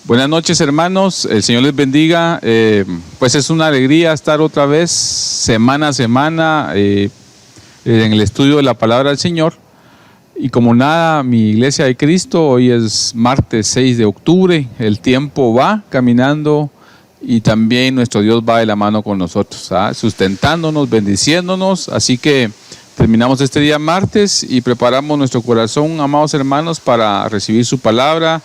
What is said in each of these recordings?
Buenas noches, hermanos, el Señor les bendiga. Pues es una alegría estar otra vez semana a semana en el estudio de la palabra del Señor. Y como nada, mi iglesia de Cristo, hoy es martes 6 de octubre, el tiempo va caminando y también nuestro Dios va de la mano con nosotros, sustentándonos, bendiciéndonos. Así que terminamos este día martes y preparamos nuestro corazón, amados hermanos, para recibir su palabra.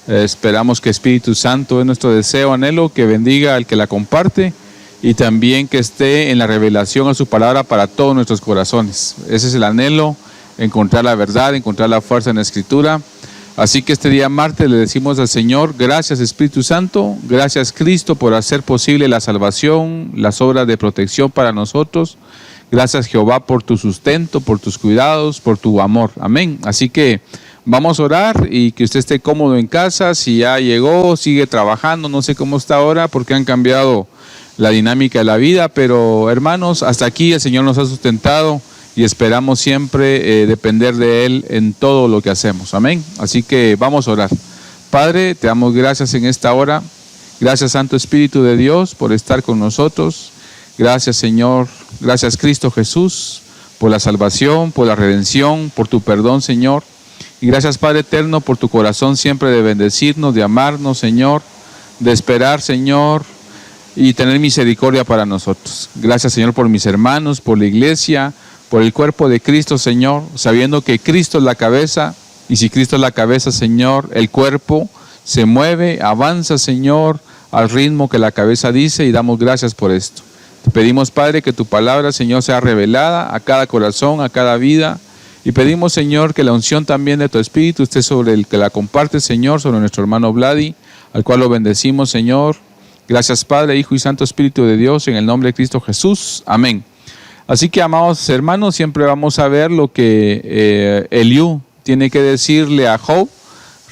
Esperamos que Espíritu Santo, es nuestro deseo, anhelo, que bendiga al que la comparte y también que esté en la revelación a su palabra para todos nuestros corazones. Ese es el anhelo, encontrar la verdad, encontrar la fuerza en la Escritura. Así que este día martes le decimos al Señor: gracias Espíritu Santo, gracias Cristo por hacer posible la salvación, las obras de protección para nosotros. Gracias Jehová por tu sustento, por tus cuidados, por tu amor. Amén. Así que vamos a orar y que usted esté cómodo en casa. Si ya llegó, sigue trabajando, no sé cómo está ahora porque han cambiado la dinámica de la vida, pero hermanos, hasta aquí el Señor nos ha sustentado y esperamos siempre depender de Él en todo lo que hacemos. Amén. Así que vamos a orar. Padre, te damos gracias en esta hora. Gracias Santo Espíritu de Dios por estar con nosotros. Gracias Señor, gracias Cristo Jesús por la salvación, por la redención, por tu perdón Señor. Y gracias Padre eterno por tu corazón siempre de bendecirnos, de amarnos Señor, de esperar Señor y tener misericordia para nosotros. Gracias Señor por mis hermanos, por la iglesia, por el cuerpo de Cristo Señor, sabiendo que Cristo es la cabeza y si Cristo es la cabeza Señor, el cuerpo se mueve, avanza Señor al ritmo que la cabeza dice y damos gracias por esto. Te pedimos Padre que tu palabra Señor sea revelada a cada corazón, a cada vida. Y pedimos, Señor, que la unción también de tu Espíritu esté sobre el que la comparte, Señor, sobre nuestro hermano Vladi, al cual lo bendecimos, Señor. Gracias, Padre, Hijo y Santo Espíritu de Dios, en el nombre de Cristo Jesús. Amén. Así que, amados hermanos, siempre vamos a ver lo que Eliú tiene que decirle a Job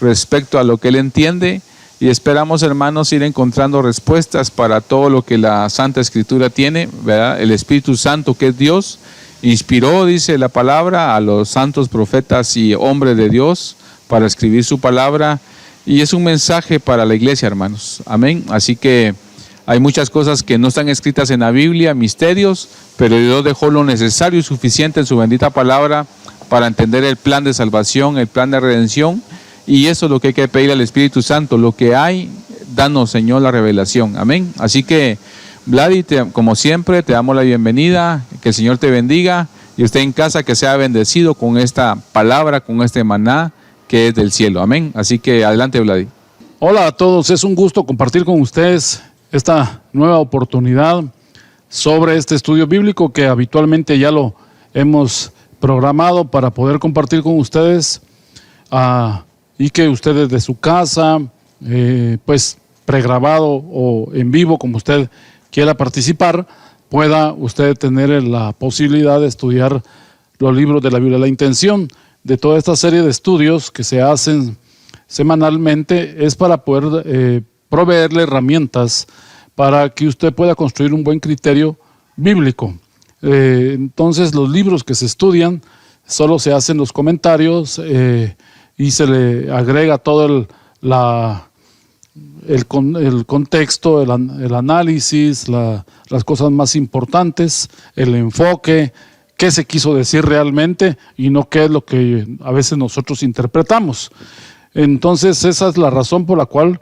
respecto a lo que él entiende. Y esperamos, hermanos, ir encontrando respuestas para todo lo que la Santa Escritura tiene, ¿verdad? El Espíritu Santo, que es Dios, inspiró, dice la palabra, a los santos profetas y hombres de Dios para escribir su palabra y es un mensaje para la iglesia, hermanos. Amén. Así que hay muchas cosas que no están escritas en la Biblia, misterios, pero Dios dejó lo necesario y suficiente en su bendita palabra para entender el plan de salvación, el plan de redención, y eso es lo que hay que pedir al Espíritu Santo. Lo que hay, danos, Señor, la revelación. Amén. Así que Vladi, como siempre, te damos la bienvenida, que el Señor te bendiga y usted en casa que sea bendecido con esta palabra, con este maná que es del cielo. Amén. Así que adelante, Vladi. Hola a todos, es un gusto compartir con ustedes esta nueva oportunidad sobre este estudio bíblico que habitualmente ya lo hemos programado para poder compartir con ustedes y que ustedes de su casa, pues pregrabado o en vivo, como usted quiera participar, pueda usted tener la posibilidad de estudiar los libros de la Biblia. La intención de toda esta serie de estudios que se hacen semanalmente es para poder proveerle herramientas para que usted pueda construir un buen criterio bíblico. Entonces los libros que se estudian solo se hacen los comentarios y se le agrega todo el contexto, el análisis, las cosas más importantes, el enfoque, qué se quiso decir realmente y no qué es lo que a veces nosotros interpretamos. Entonces esa es la razón por la cual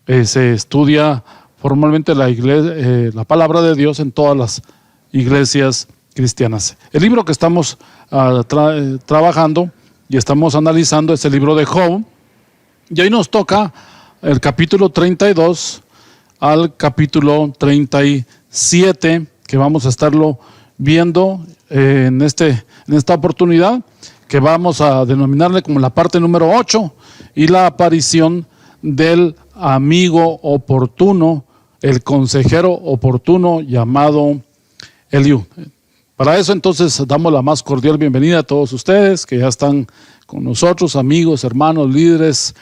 se estudia formalmente la palabra de Dios en todas las iglesias cristianas. El libro que estamos trabajando y estamos analizando es el libro de Job, y hoy nos toca el capítulo 32 al capítulo 37, que vamos a estarlo viendo en esta oportunidad, que vamos a denominarle como la parte número 8, y la aparición del amigo oportuno, el consejero oportuno llamado Eliú. Para eso entonces damos la más cordial bienvenida a todos ustedes que ya están con nosotros, amigos, hermanos, líderes,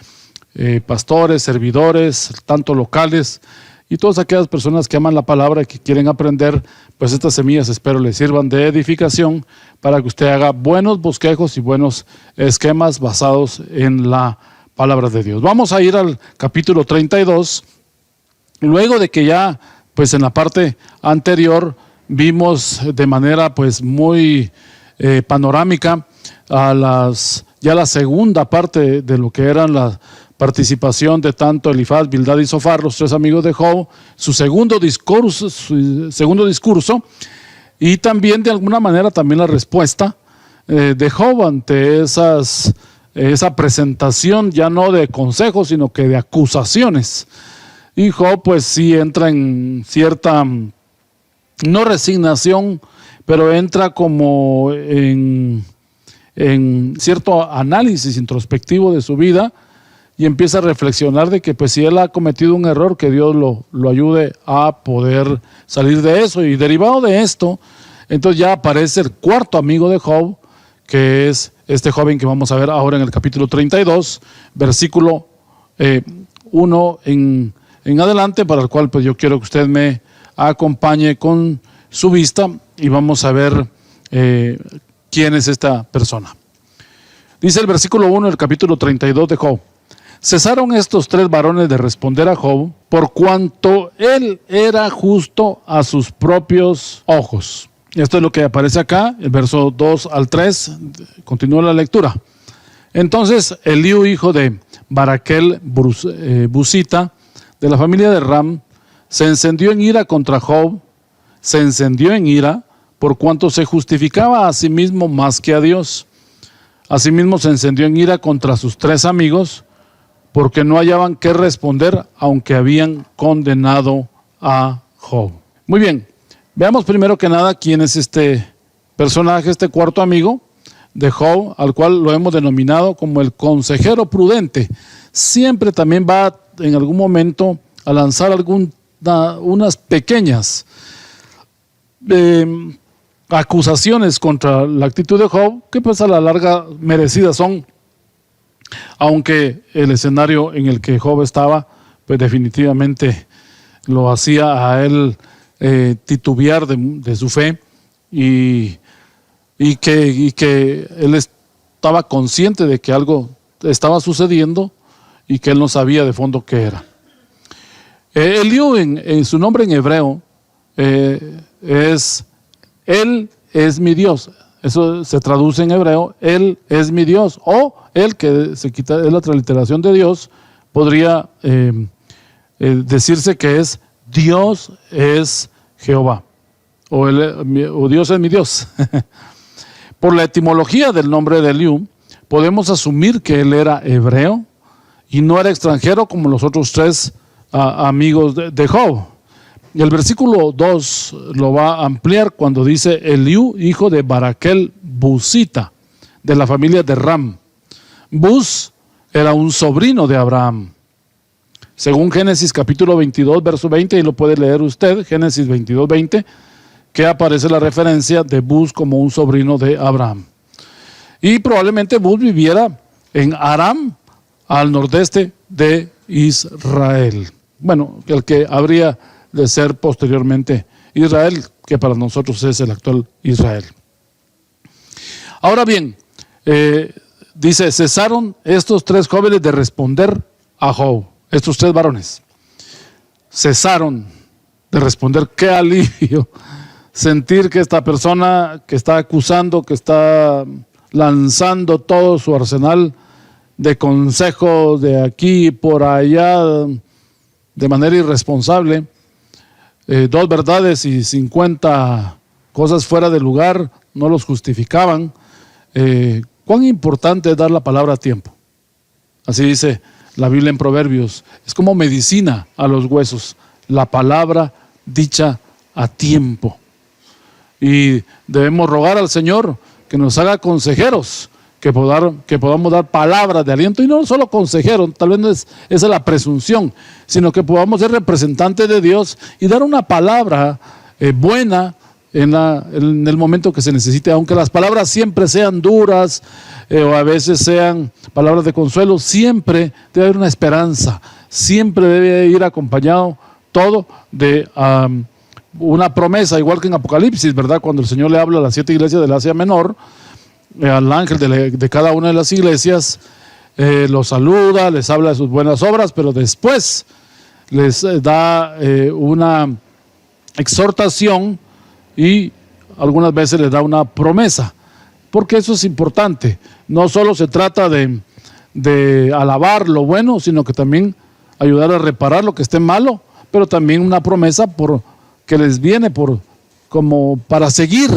pastores, servidores, tanto locales y todas aquellas personas que aman la palabra y que quieren aprender, pues estas semillas espero les sirvan de edificación para que usted haga buenos bosquejos y buenos esquemas basados en la palabra de Dios. Vamos a ir al capítulo 32, luego de que ya, pues en la parte anterior, vimos de manera pues muy panorámica ya la segunda parte de lo que eran la participación de tanto Elifaz, Bildad y Zofar, los tres amigos de Job, su segundo discurso, y también de alguna manera también la respuesta de Job ante esa presentación ya no de consejos, sino que de acusaciones. Y Job pues sí entra en cierta, no resignación, pero entra como en cierto análisis introspectivo de su vida y empieza a reflexionar de que pues si él ha cometido un error, que Dios lo ayude a poder salir de eso. Y derivado de esto, entonces ya aparece el cuarto amigo de Job, que es este joven que vamos a ver ahora en el capítulo 32, versículo 1 en adelante, para el cual pues yo quiero que usted me acompañe con su vista y vamos a ver quién es esta persona. Dice el versículo 1 del capítulo 32 de Job: cesaron estos tres varones de responder a Job, por cuanto él era justo a sus propios ojos. Esto es lo que aparece acá, el verso 2 al 3, continúa la lectura. Entonces Eliú, hijo de Baraquel Busita, de la familia de Ram, se encendió en ira contra Job, por cuanto se justificaba a sí mismo más que a Dios. Asimismo se encendió en ira contra sus tres amigos, porque no hallaban qué responder, aunque habían condenado a Job. Muy bien, veamos primero que nada quién es este personaje, este cuarto amigo de Job, al cual lo hemos denominado como el consejero prudente. Siempre también va en algún momento a lanzar unas pequeñas acusaciones contra la actitud de Job, que pues a la larga merecidas son, aunque el escenario en el que Job estaba, pues definitivamente lo hacía a él titubear de su fe y que él estaba consciente de que algo estaba sucediendo y que él no sabía de fondo qué era. Eliú, en su nombre en hebreo, es Él es mi Dios. Eso se traduce en hebreo, Él es mi Dios, o Él, que se quita, es la transliteración de Dios, podría decirse que es Dios es Jehová, o Dios es mi Dios. Por la etimología del nombre de Eliú, podemos asumir que él era hebreo y no era extranjero como los otros tres amigos de Job. Y el versículo 2 lo va a ampliar cuando dice Eliú, hijo de Baraquel Busita, de la familia de Ram. Bus era un sobrino de Abraham. Según Génesis capítulo 22, verso 20, y lo puede leer usted, Génesis 22, 20, que aparece la referencia de Bus como un sobrino de Abraham. Y probablemente Bus viviera en Aram, al nordeste de Israel. Bueno, el que habría de ser posteriormente Israel, que para nosotros es el actual Israel. Ahora bien, dice, cesaron estos tres jóvenes de responder a Job, estos tres varones. Cesaron de responder. Qué alivio sentir que esta persona que está acusando, que está lanzando todo su arsenal de consejos de aquí y por allá de manera irresponsable, 2 verdades y 50 cosas fuera de lugar no los justificaban. Cuán importante es dar la palabra a tiempo. Así dice la Biblia en Proverbios, es como medicina a los huesos, la palabra dicha a tiempo. Y debemos rogar al Señor que nos haga consejeros, que podamos dar palabras de aliento, y no solo consejeros, tal vez no es esa es la presunción, sino que podamos ser representantes de Dios y dar una palabra buena en el momento que se necesite, aunque las palabras siempre sean duras o a veces sean palabras de consuelo, siempre debe haber una esperanza, siempre debe ir acompañado todo de una promesa, igual que en Apocalipsis, ¿verdad? Cuando el Señor le habla a las 7 iglesias del Asia Menor, al ángel de cada una de las iglesias, los saluda, les habla de sus buenas obras, pero después les da una exhortación y algunas veces les da una promesa, porque eso es importante. No solo se trata de alabar lo bueno, sino que también ayudar a reparar lo que esté malo, pero también una promesa que les viene como para seguir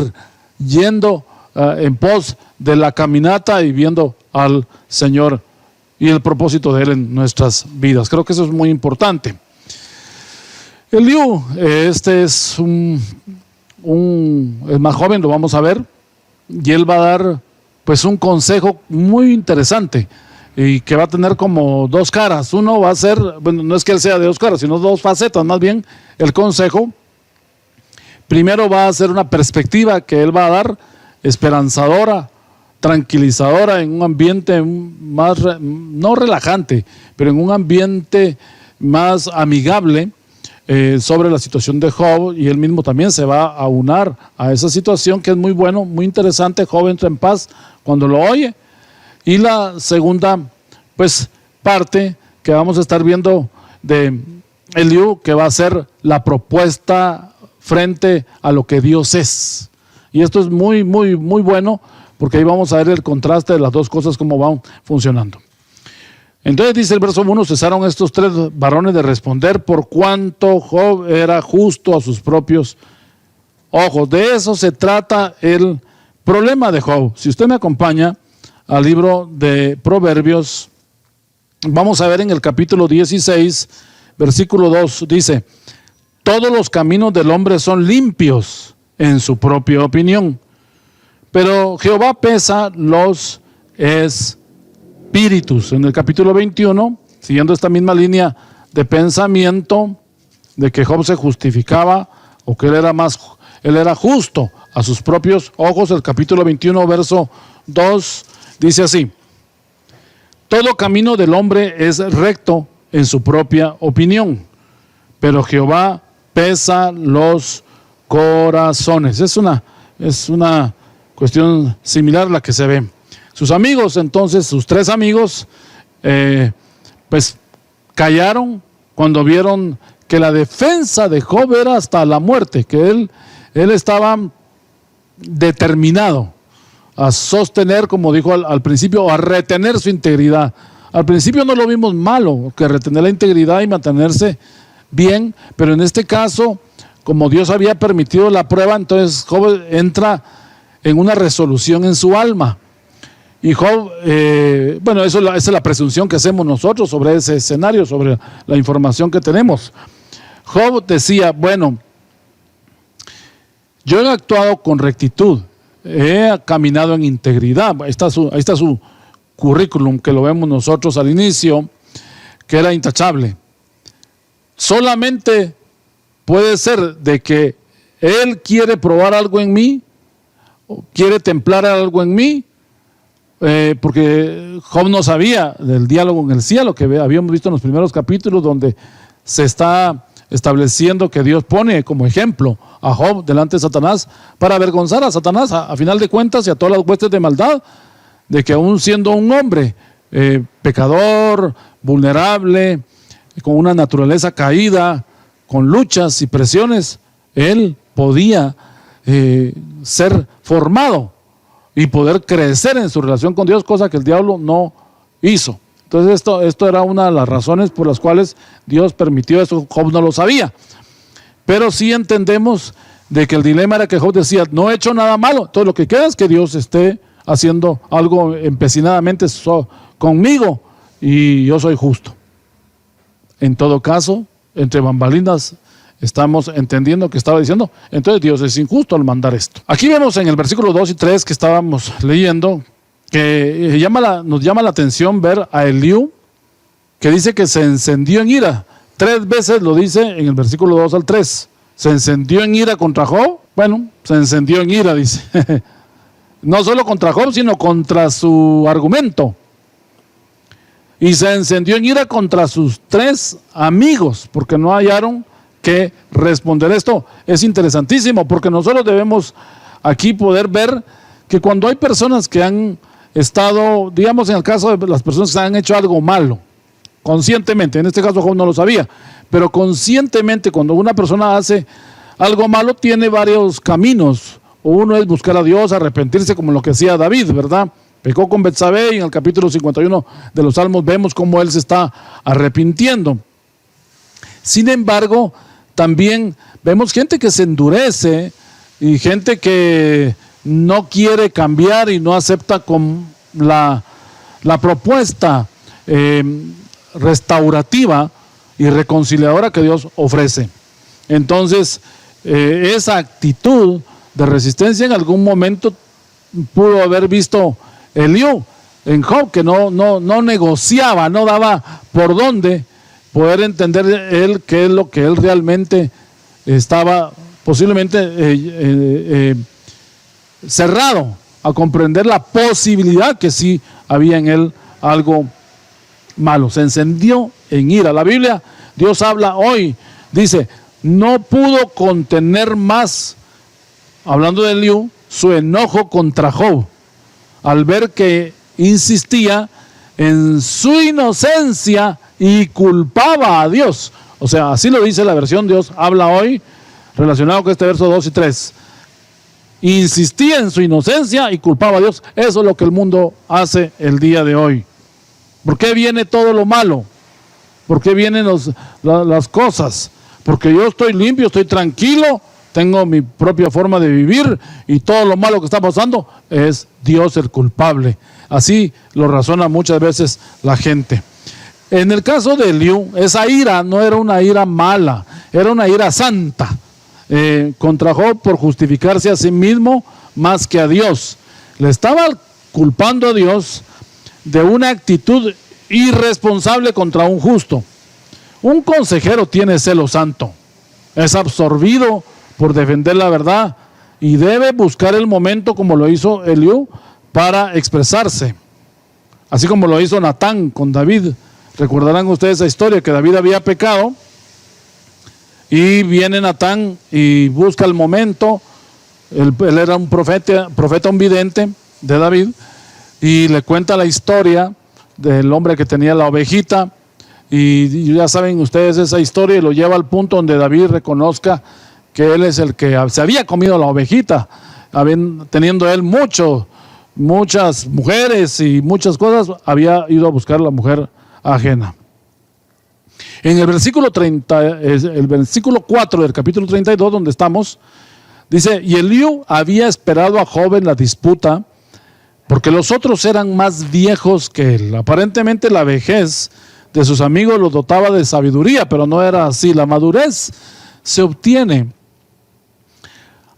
yendo en pos de la caminata y viendo al Señor y el propósito de Él en nuestras vidas. Creo que eso es muy importante. Eliú, este es el más joven, lo vamos a ver, y él va a dar pues un consejo muy interesante y que va a tener como dos caras. Uno va a ser, bueno, no es que él sea de dos caras, sino dos facetas, más bien el consejo. Primero va a ser una perspectiva que él va a dar esperanzadora, tranquilizadora, en un ambiente más, no relajante, pero en un ambiente más amigable, sobre la situación de Job, y él mismo también se va a unar a esa situación, que es muy bueno, muy interesante. Job entra en paz cuando lo oye. Y la segunda pues parte que vamos a estar viendo de Eliú, que va a ser la propuesta frente a lo que Dios es. Y esto es muy, muy, muy bueno, porque ahí vamos a ver el contraste de las dos cosas, cómo van funcionando. Entonces dice el verso 1, cesaron estos tres varones de responder por cuanto Job era justo a sus propios ojos. De eso se trata el problema de Job. Si usted me acompaña al libro de Proverbios, vamos a ver en el capítulo 16, versículo 2, dice: todos los caminos del hombre son limpios en su propia opinión, pero Jehová pesa los espíritus. En el capítulo 21, siguiendo esta misma línea de pensamiento de que Job se justificaba o que él era justo a sus propios ojos, el capítulo 21, verso 2, dice así: todo camino del hombre es recto en su propia opinión, pero Jehová pesa los corazones. Es una cuestión similar a la que se ve. Sus amigos, entonces, sus tres amigos, pues callaron cuando vieron que la defensa de Job era hasta la muerte, que él estaba determinado a sostener, como dijo al principio, a retener su integridad. Al principio no lo vimos malo, que retener la integridad y mantenerse bien, pero en este caso, como Dios había permitido la prueba, entonces Job entra en una resolución en su alma. Y Job, bueno, esa es la presunción que hacemos nosotros sobre ese escenario, sobre la información que tenemos. Job decía: bueno, yo he actuado con rectitud, he caminado en integridad. Ahí está su currículum, que lo vemos nosotros al inicio, que era intachable. Solamente puede ser de que él quiere probar algo en mí, o quiere templar algo en mí, porque Job no sabía del diálogo en el cielo, que habíamos visto en los primeros capítulos, donde se está estableciendo que Dios pone como ejemplo a Job delante de Satanás para avergonzar a Satanás, a final de cuentas, y a todas las huestes de maldad, de que aún siendo un hombre pecador, vulnerable, con una naturaleza caída, con luchas y presiones, él podía ser formado y poder crecer en su relación con Dios, cosa que el diablo no hizo. Entonces esto era una de las razones por las cuales Dios permitió eso. Job no lo sabía, pero sí entendemos de que el dilema era que Job decía: no he hecho nada malo, entonces lo que queda es que Dios esté haciendo algo empecinadamente conmigo y yo soy justo. En todo caso, entre bambalinas estamos entendiendo que estaba diciendo: entonces Dios es injusto al mandar esto. Aquí vemos en el versículo 2 y 3 que estábamos leyendo, que nos llama la atención ver a Eliú, que dice que se encendió en ira. 3 veces lo dice en el versículo 2 al 3. ¿Se encendió en ira contra Job? Bueno, se encendió en ira, dice. No solo contra Job, sino contra su argumento. Y se encendió en ira contra sus 3 amigos, porque no hallaron que responder. Esto es interesantísimo, porque nosotros debemos aquí poder ver que cuando hay personas que han estado, digamos en el caso de las personas que han hecho algo malo, conscientemente, en este caso Job no lo sabía, pero conscientemente cuando una persona hace algo malo tiene varios caminos. Uno es buscar a Dios, arrepentirse como lo que hacía David, ¿verdad? Pecó con Betsabé y en el capítulo 51 de los Salmos vemos cómo él se está arrepintiendo. Sin embargo, también vemos gente que se endurece y gente que no quiere cambiar y no acepta con la propuesta restaurativa y reconciliadora que Dios ofrece. Entonces, esa actitud de resistencia en algún momento pudo haber visto Eliú en Job, que no negociaba, no daba por dónde poder entender él qué es lo que él realmente estaba posiblemente cerrado a comprender la posibilidad que sí había en él algo malo. Se encendió en ira. La Biblia, Dios habla hoy, dice, no pudo contener más, hablando de Eliú, su enojo contra Job, al ver que insistía en su inocencia y culpaba a Dios. O sea, así lo dice la versión Dios habla hoy, relacionado con este verso 2 y 3. Insistía en su inocencia y culpaba a Dios. Eso es lo que el mundo hace el día de hoy. ¿Por qué viene todo lo malo? ¿Por qué vienen las cosas? Porque yo estoy limpio, estoy tranquilo, tengo mi propia forma de vivir y todo lo malo que está pasando es Dios el culpable. Así lo razona muchas veces la gente. En el caso de Eliú, esa ira no era una ira mala, era una ira santa contra Job por justificarse a sí mismo más que a Dios. Le estaba culpando a Dios de una actitud irresponsable contra un justo. Un consejero tiene celo santo, es absorbido por defender la verdad y debe buscar el momento, como lo hizo Eliú, para expresarse, así como lo hizo Natán con David. Recordarán ustedes esa historia, que David había pecado y viene Natán y busca el momento. Él era un profeta, un vidente de David, y le cuenta la historia del hombre que tenía la ovejita, y ya saben ustedes esa historia, y lo lleva al punto donde David reconozca que él es el que se había comido la ovejita, teniendo él muchas mujeres y muchas cosas, había ido a buscar la mujer ajena. En el versículo 4 del capítulo 32, donde estamos, dice, y Eliú había esperado a Job en la disputa, porque los otros eran más viejos que él. Aparentemente la vejez de sus amigos los dotaba de sabiduría, pero no era así. La madurez se obtiene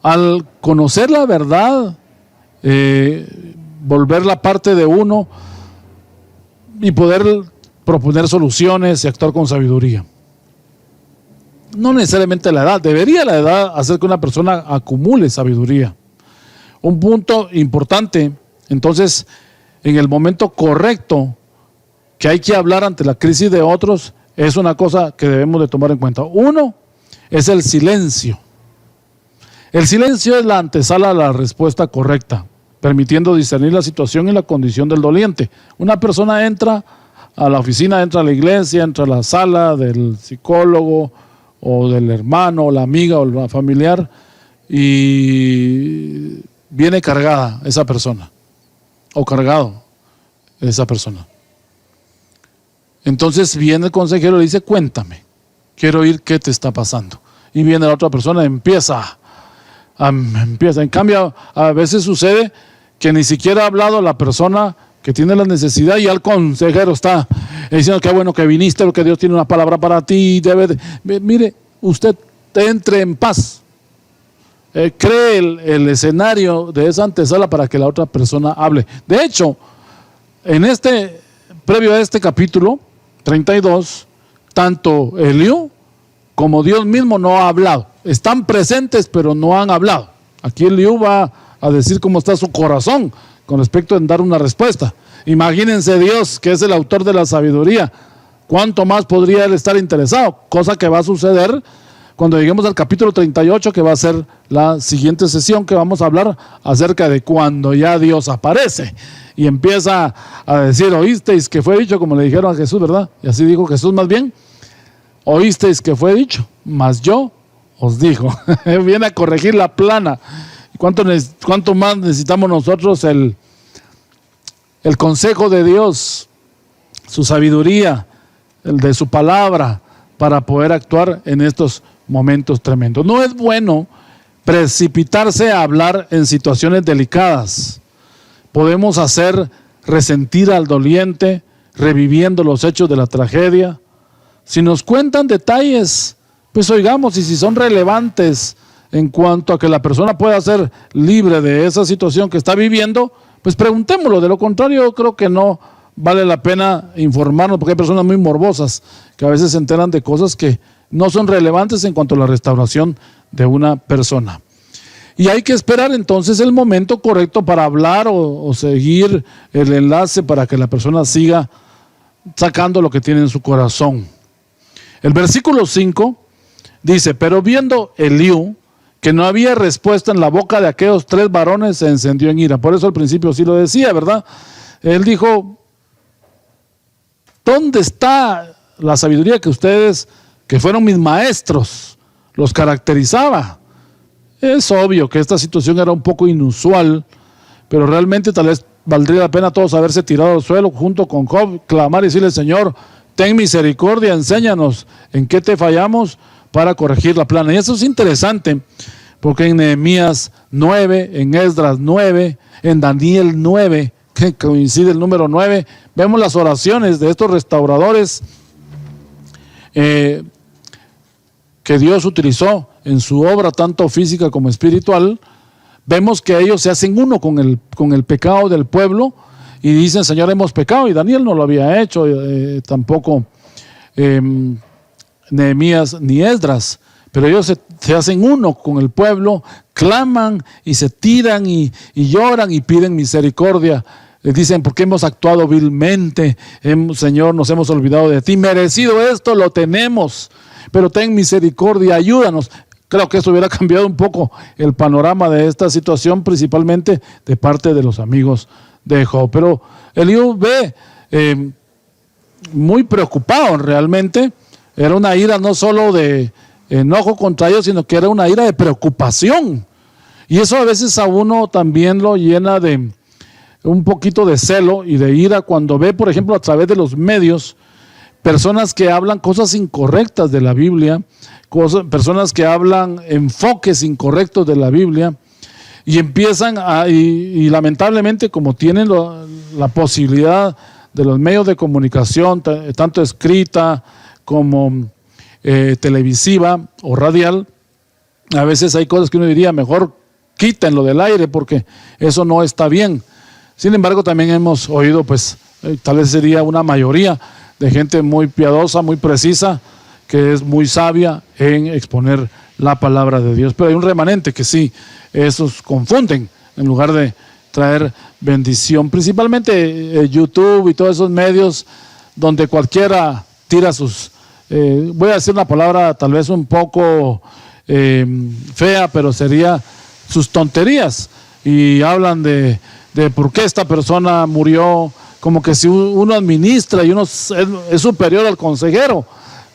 al conocer la verdad, volver la parte de uno y poder proponer soluciones y actuar con sabiduría. No necesariamente la edad, debería la edad hacer que una persona acumule sabiduría. Un punto importante, entonces, en el momento correcto que hay que hablar ante la crisis de otros, es una cosa que debemos de tomar en cuenta. Uno es el silencio. El silencio es la antesala a la respuesta correcta, permitiendo discernir la situación y la condición del doliente. Una persona entra a la oficina, entra a la iglesia, entra a la sala del psicólogo o del hermano o la amiga o la familiar, y viene cargada esa persona o cargado esa persona. Entonces viene el consejero y le dice, cuéntame, quiero oír qué te está pasando. Y viene la otra persona y empieza. En cambio, a veces sucede que ni siquiera ha hablado la persona que tiene la necesidad y al consejero está diciendo qué bueno que viniste, porque Dios tiene una palabra para ti. Mire, usted entre en paz. Cree el escenario de esa antesala para que la otra persona hable. De hecho, previo a este capítulo 32, tanto Eliú como Dios mismo no ha hablado. Están presentes, pero no han hablado. Aquí Eliú va a decir cómo está su corazón con respecto a dar una respuesta. Imagínense Dios, que es el autor de la sabiduría, cuánto más podría él estar interesado, cosa que va a suceder cuando lleguemos al capítulo 38, que va a ser la siguiente sesión, que vamos a hablar acerca de cuando ya Dios aparece y empieza a decir, oísteis que fue dicho, como le dijeron a Jesús, ¿verdad? Y así dijo Jesús más bien, oísteis que fue dicho, mas yo os digo. Viene a corregir la plana. ¿Cuánto más necesitamos nosotros el consejo de Dios, su sabiduría, el de su palabra, para poder actuar en estos momentos tremendos? No es bueno precipitarse a hablar en situaciones delicadas. Podemos hacer resentir al doliente, reviviendo los hechos de la tragedia. Si nos cuentan detalles, pues oigamos, y si son relevantes en cuanto a que la persona pueda ser libre de esa situación que está viviendo, pues preguntémoslo. De lo contrario, creo que no vale la pena informarnos, porque hay personas muy morbosas que a veces se enteran de cosas que no son relevantes en cuanto a la restauración de una persona. Y hay que esperar entonces el momento correcto para hablar o seguir el enlace para que la persona siga sacando lo que tiene en su corazón. El versículo 5 dice, pero viendo Eliú que no había respuesta en la boca de aquellos 3 varones, se encendió en ira. Por eso al principio sí lo decía, ¿verdad? Él dijo, ¿dónde está la sabiduría que ustedes, que fueron mis maestros, los caracterizaba? Es obvio que esta situación era un poco inusual, pero realmente tal vez valdría la pena todos haberse tirado al suelo junto con Job, clamar y decirle, Señor, ten misericordia, enséñanos en qué te fallamos para corregir la plana. Y eso es interesante, porque en Nehemías 9, en Esdras 9, en Daniel 9, que coincide el número 9, vemos las oraciones de estos restauradores que Dios utilizó en su obra, tanto física como espiritual. Vemos que ellos se hacen uno con el pecado del pueblo y dicen, Señor, hemos pecado, y Daniel no lo había hecho, tampoco Nehemías ni Esdras, pero ellos se hacen uno con el pueblo, claman y se tiran y lloran y piden misericordia. Les dicen, porque hemos actuado vilmente, Señor, nos hemos olvidado de ti, merecido esto lo tenemos, pero ten misericordia, ayúdanos. Creo que esto hubiera cambiado un poco el panorama de esta situación, principalmente de parte de los amigos de Job. Pero Eliú ve muy preocupado realmente. Era una ira no solo de enojo contra ellos, sino que era una ira de preocupación. Y eso a veces a uno también lo llena de un poquito de celo y de ira cuando ve, por ejemplo, a través de los medios, personas que hablan cosas incorrectas de la Biblia, personas que hablan enfoques incorrectos de la Biblia, y empiezan y lamentablemente, como tienen la posibilidad de los medios de comunicación, tanto escrita como televisiva o radial, a veces hay cosas que uno diría, mejor quítenlo del aire porque eso no está bien. Sin embargo, también hemos oído, pues tal vez sería una mayoría de gente muy piadosa, muy precisa, que es muy sabia en exponer la palabra de Dios. Pero hay un remanente que sí, esos confunden en lugar de traer bendición. Principalmente YouTube y todos esos medios donde cualquiera tira sus, voy a decir una palabra tal vez un poco fea, pero sería sus tonterías. Y hablan de por qué esta persona murió, como que si uno administra y uno es superior al consejero,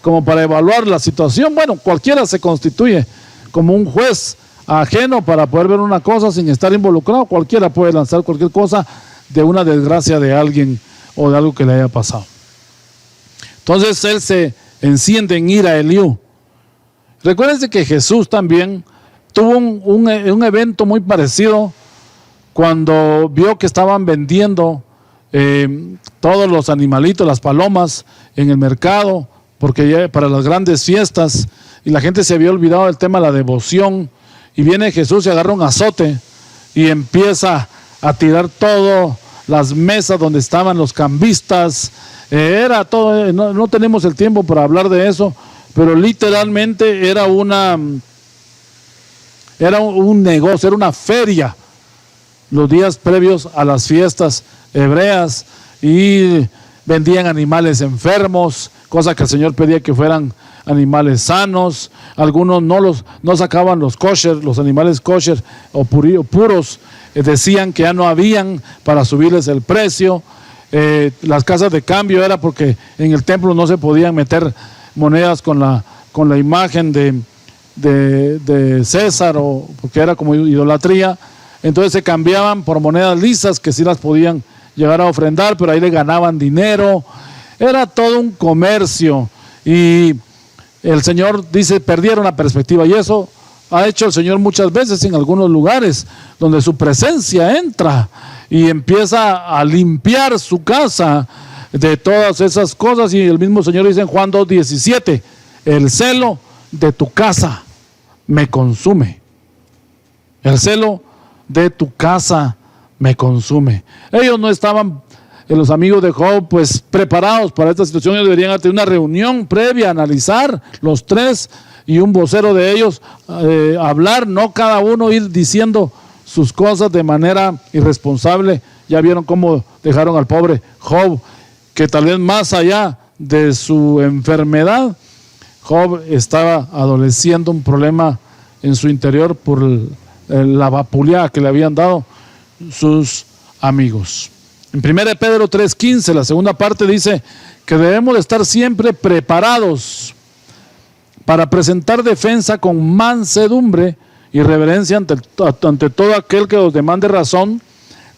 como para evaluar la situación. Bueno, cualquiera se constituye como un juez ajeno para poder ver una cosa sin estar involucrado. Cualquiera puede lanzar cualquier cosa de una desgracia de alguien o de algo que le haya pasado. Entonces él se enciende en ira, Eliú. Recuérdense que Jesús también tuvo un evento muy parecido cuando vio que estaban vendiendo todos los animalitos, las palomas en el mercado, porque ya para las grandes fiestas, y la gente se había olvidado del tema de la devoción, y viene Jesús y agarra un azote y empieza a tirar todo, las mesas donde estaban los cambistas, era todo, no tenemos el tiempo para hablar de eso, pero literalmente era un negocio, era una feria los días previos a las fiestas hebreas, y vendían animales enfermos, cosa que el Señor pedía que fueran animales sanos. Algunos no sacaban los kosher, los animales kosher o puros, decían que ya no habían para subirles el precio. Las casas de cambio era porque en el templo no se podían meter monedas con la imagen de César, o porque era como idolatría. Entonces se cambiaban por monedas lisas que sí las podían llegar a ofrendar, pero ahí le ganaban dinero. Era todo un comercio, y el Señor dice, perdieron la perspectiva, y eso ha hecho el Señor muchas veces en algunos lugares donde su presencia entra y empieza a limpiar su casa de todas esas cosas. Y el mismo Señor dice en Juan 2:17, el celo de tu casa me consume. El celo de tu casa me consume. Ellos no estaban, los amigos de Job, pues preparados para esta situación. Ellos deberían tener una reunión previa, analizar los tres, y un vocero de ellos hablar, no cada uno ir diciendo sus cosas de manera irresponsable. Ya vieron cómo dejaron al pobre Job, que tal vez más allá de su enfermedad, Job estaba adoleciendo un problema en su interior por la vapuleada que le habían dado sus amigos. En 1 Pedro 3:15, la segunda parte, dice que debemos de estar siempre preparados para presentar defensa con mansedumbre y reverencia ante todo aquel que os demande razón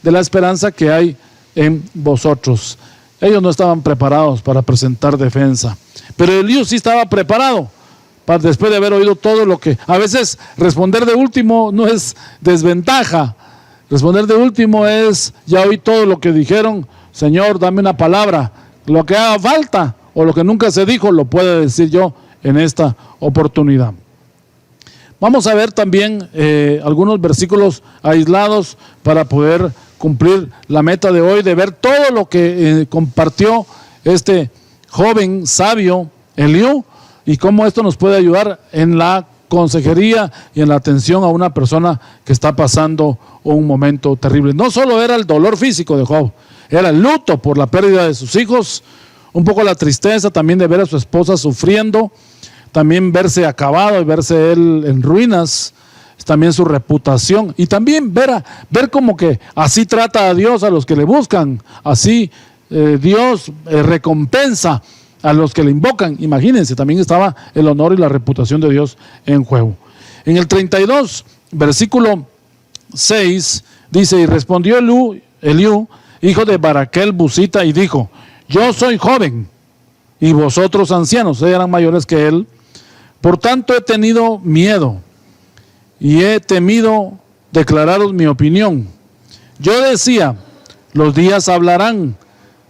de la esperanza que hay en vosotros. Ellos no estaban preparados para presentar defensa, pero Eliú sí estaba preparado después de haber oído todo lo que... A veces responder de último no es desventaja. Responder de último es, ya oí todo lo que dijeron, Señor, dame una palabra. Lo que haga falta o lo que nunca se dijo, lo puedo decir yo en esta oportunidad. Vamos a ver también algunos versículos aislados para poder cumplir la meta de hoy, de ver todo lo que compartió este joven sabio Eliú, y cómo esto nos puede ayudar en la consejería y en la atención a una persona que está pasando un momento terrible. No solo era el dolor físico de Job, era el luto por la pérdida de sus hijos, un poco la tristeza también de ver a su esposa sufriendo, también verse acabado y verse él en ruinas, también su reputación, y también ver como que así trata a Dios a los que le buscan, así Dios recompensa a los que le invocan. Imagínense, también estaba el honor y la reputación de Dios en juego. En el 32, versículo 6, dice, y respondió Eliú, hijo de Baraquel Busita, y dijo, yo soy joven, y vosotros ancianos. Ellos eran mayores que él. Por tanto he tenido miedo, y he temido declararos mi opinión. Yo decía, los días hablarán,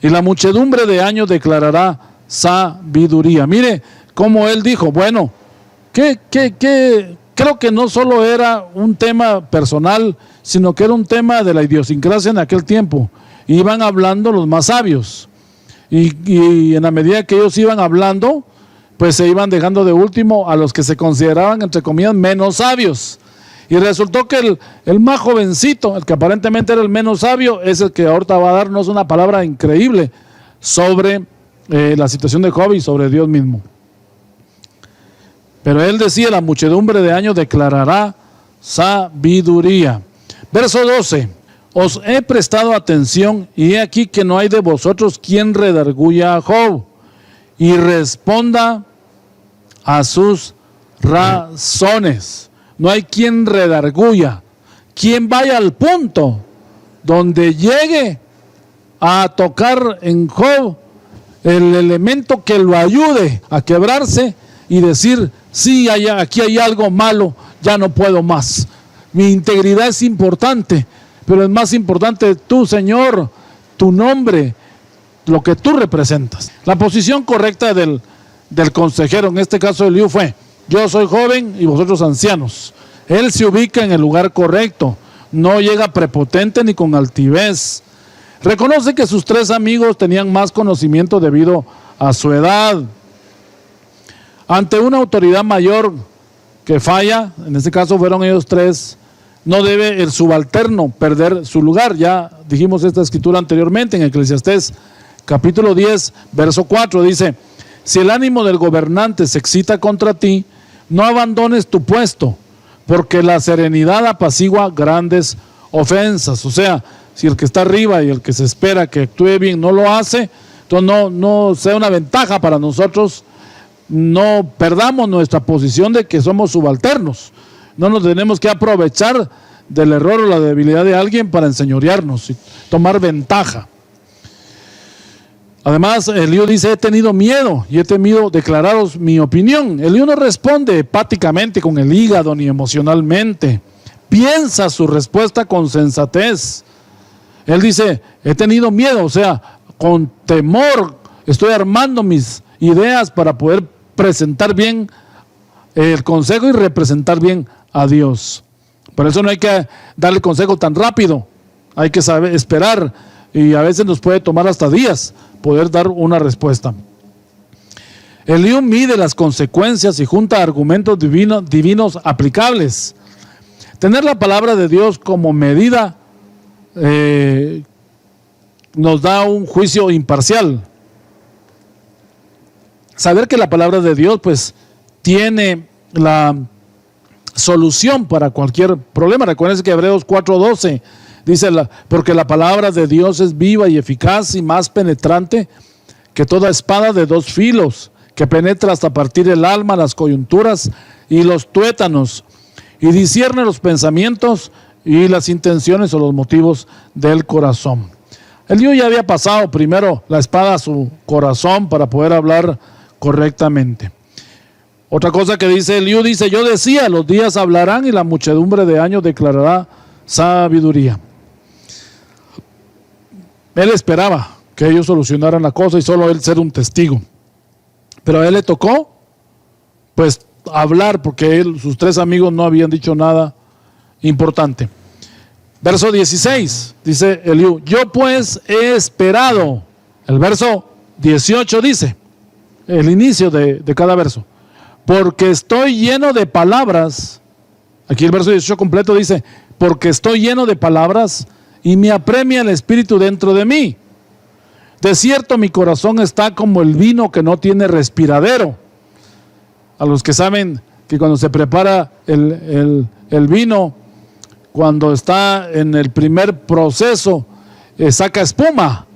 y la muchedumbre de años declarará sabiduría. Mire cómo él dijo, bueno, creo que no solo era un tema personal, sino que era un tema de la idiosincrasia en aquel tiempo. Iban hablando los más sabios, y en la medida que ellos iban hablando, pues se iban dejando de último a los que se consideraban, entre comillas, menos sabios. Y resultó que el más jovencito, el que aparentemente era el menos sabio, es el que ahorita va a darnos una palabra increíble sobre la situación de Job y sobre Dios mismo. Pero él decía, la muchedumbre de años declarará sabiduría. Verso 12, os he prestado atención, y he aquí que no hay de vosotros quien redarguya a Job y responda a sus razones. No hay quien redarguya, quien vaya al punto donde llegue a tocar en Job el elemento que lo ayude a quebrarse y decir, sí, aquí hay algo malo, ya no puedo más. Mi integridad es importante, pero es más importante tú, Señor, tu nombre, lo que tú representas. La posición correcta del consejero, en este caso Eliú, fue, yo soy joven y vosotros ancianos. Él se ubica en el lugar correcto, no llega prepotente ni con altivez. Reconoce que sus tres amigos tenían más conocimiento debido a su edad. Ante una autoridad mayor que falla, en este caso fueron ellos tres, no debe el subalterno perder su lugar. Ya dijimos esta escritura anteriormente en Eclesiastés capítulo 10, verso 4, dice: si el ánimo del gobernante se excita contra ti, no abandones tu puesto, porque la serenidad apacigua grandes ofensas. O sea, si el que está arriba y el que se espera que actúe bien no lo hace, entonces no sea una ventaja para nosotros, no perdamos nuestra posición de que somos subalternos. No nos tenemos que aprovechar del error o la debilidad de alguien para enseñorearnos y tomar ventaja. Además, Eliú dice: he tenido miedo y he temido declararos mi opinión. Eliú no responde hepáticamente con el hígado ni emocionalmente. Piensa su respuesta con sensatez. Él dice: he tenido miedo, o sea, con temor estoy armando mis ideas para poder presentar bien el consejo y representar bien a Dios. Por eso no hay que darle consejo tan rápido, hay que saber esperar, y a veces nos puede tomar hasta días poder dar una respuesta. Eliú mide las consecuencias y junta argumentos divinos aplicables. Tener la palabra de Dios como medida nos da un juicio imparcial. Saber que la palabra de Dios pues tiene la solución para cualquier problema. Recuerden que Hebreos 4:12 dice: porque la palabra de Dios es viva y eficaz y más penetrante que toda espada de dos filos, que penetra hasta partir el alma, las coyunturas y los tuétanos, y discierne los pensamientos y las intenciones o los motivos del corazón. Eliú ya había pasado primero la espada a su corazón para poder hablar correctamente. Otra cosa que dice Eliú, dice: yo decía, los días hablarán y la muchedumbre de años declarará sabiduría. Él esperaba que ellos solucionaran la cosa y solo él ser un testigo. Pero a él le tocó pues hablar, porque sus tres amigos no habían dicho nada importante. Verso 16, dice Eliú: yo pues he esperado. El verso 18 dice, el inicio de cada verso: porque estoy lleno de palabras. Aquí el verso 18 completo dice: porque estoy lleno de palabras y me apremia el espíritu dentro de mí. De cierto, mi corazón está como el vino que no tiene respiradero. A los que saben que cuando se prepara el vino, cuando está en el primer proceso, saca espuma,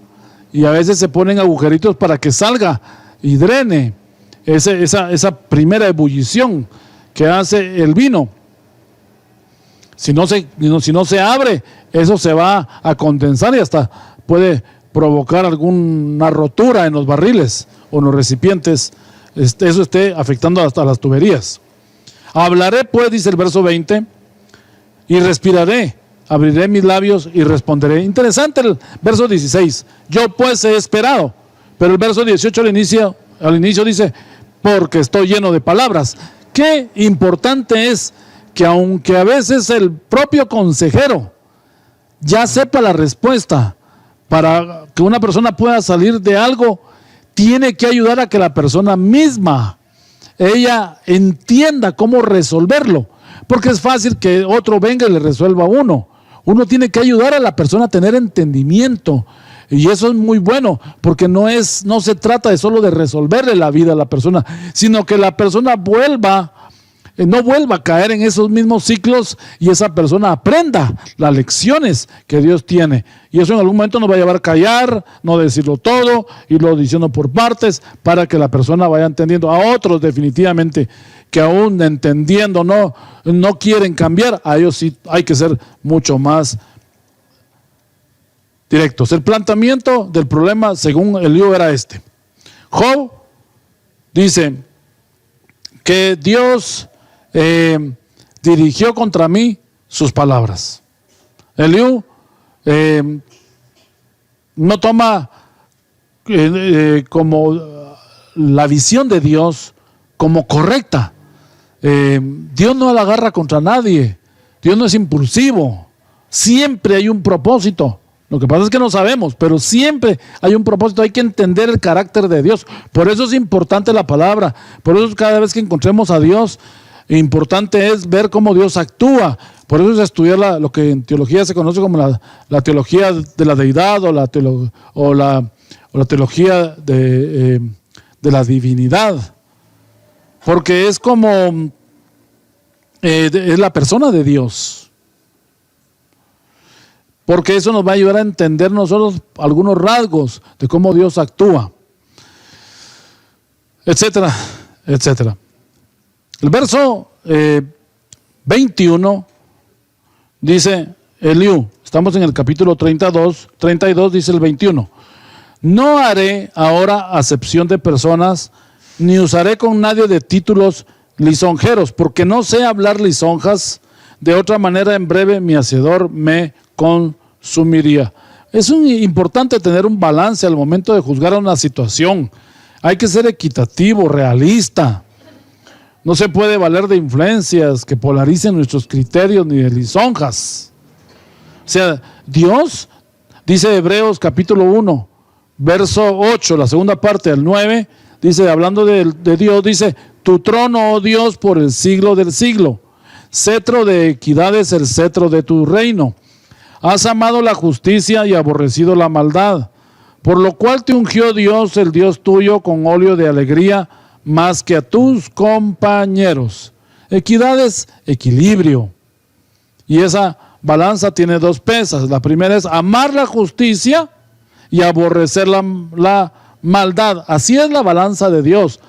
y a veces se ponen agujeritos para que salga y drene esa primera ebullición que hace el vino. Si no se abre, eso se va a condensar y hasta puede provocar alguna rotura en los barriles o en los recipientes. Eso esté afectando hasta las tuberías. Hablaré pues, dice el verso 20, y respiraré, abriré mis labios y responderé. Interesante el verso 16. Yo pues he esperado. Pero el verso 18 al inicio dice: porque estoy lleno de palabras. Qué importante es que aunque a veces el propio consejero ya sepa la respuesta, para que una persona pueda salir de algo, tiene que ayudar a que la persona misma, ella entienda cómo resolverlo, porque es fácil que otro venga y le resuelva a uno. Uno tiene que ayudar a la persona a tener entendimiento, y eso es muy bueno, porque no se trata de solo de resolverle la vida a la persona, sino que la persona no vuelva a caer en esos mismos ciclos, y esa persona aprenda las lecciones que Dios tiene. Y eso en algún momento nos va a llevar a callar, no decirlo todo, irlo diciendo por partes, para que la persona vaya entendiendo. A otros definitivamente que aún entendiendo no quieren cambiar, a ellos sí hay que ser mucho más directos. El planteamiento del problema según Eliú era este. Job dice que Dios dirigió contra mí sus palabras. Eliú no toma como la visión de Dios como correcta. Dios no la agarra contra nadie. Dios no es impulsivo. Siempre hay un propósito. Lo que pasa es que no sabemos, pero siempre hay un propósito. Hay que entender el carácter de Dios. Por eso es importante la palabra. Por eso cada vez que encontremos a Dios, importante es ver cómo Dios actúa. Por eso es estudiar lo que en teología se conoce como la teología de la deidad, o la teología de la divinidad, porque es como es la persona de Dios, porque eso nos va a ayudar a entender nosotros algunos rasgos de cómo Dios actúa, etcétera, etcétera. El verso 21 dice Eliú, estamos en el capítulo 32, dice el 21: no haré ahora acepción de personas, ni usaré con nadie de títulos lisonjeros, porque no sé hablar lisonjas, de otra manera en breve mi hacedor me consumiría. Es importante tener un balance al momento de juzgar una situación. Hay que ser equitativo, realista. No se puede valer de influencias que polaricen nuestros criterios ni de lisonjas. O sea, Dios, dice Hebreos capítulo 1, verso 8, la segunda parte del 9, dice, hablando de Dios, dice: tu trono, oh Dios, por el siglo del siglo. Cetro de equidad es el cetro de tu reino. Has amado la justicia y aborrecido la maldad, por lo cual te ungió Dios, el Dios tuyo, con óleo de alegría, más que a tus compañeros. Equidad es equilibrio. Y esa balanza tiene dos pesas. La primera es amar la justicia y aborrecer la maldad. Así es la balanza de Dios.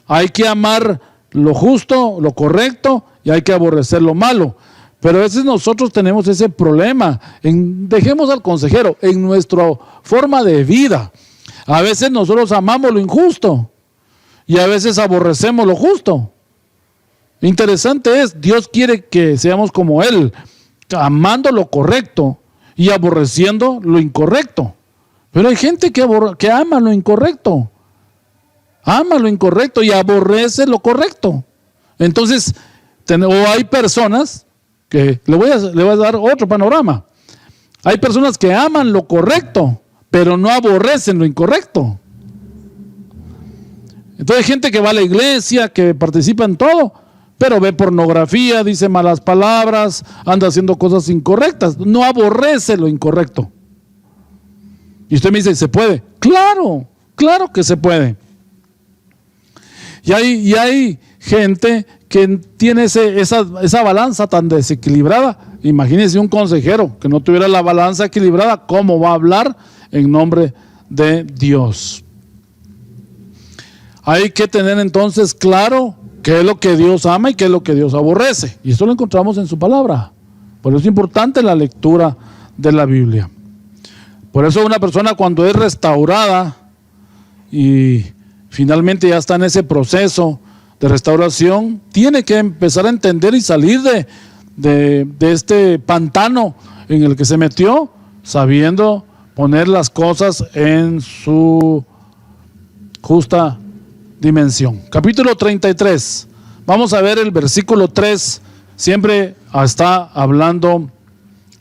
Hay que amar lo justo, lo correcto, y hay que aborrecer lo malo. Pero a veces nosotros tenemos ese problema. Dejemos al consejero en nuestra forma de vida. A veces nosotros amamos lo injusto y a veces aborrecemos lo justo. Interesante es, Dios quiere que seamos como Él, amando lo correcto y aborreciendo lo incorrecto. Pero hay gente que ama lo incorrecto. Ama lo incorrecto y aborrece lo correcto. Entonces, o hay personas que, le voy a dar otro panorama. Hay personas que aman lo correcto, pero no aborrecen lo incorrecto. Entonces hay gente que va a la iglesia, que participa en todo, pero ve pornografía, dice malas palabras, anda haciendo cosas incorrectas, no aborrece lo incorrecto. Y usted me dice, ¿se puede? Claro, claro que se puede. Y hay gente que tiene esa balanza tan desequilibrada. Imagínense un consejero que no tuviera la balanza equilibrada, ¿cómo va a hablar en nombre de Dios? Hay que tener entonces claro qué es lo que Dios ama y qué es lo que Dios aborrece. Y esto lo encontramos en su palabra. Por eso es importante la lectura de la Biblia. Por eso una persona, cuando es restaurada y finalmente ya está en ese proceso de restauración, tiene que empezar a entender y salir de este pantano en el que se metió, sabiendo poner las cosas en su justa dimensión. Capítulo 33. Vamos a ver el versículo 3. Siempre está hablando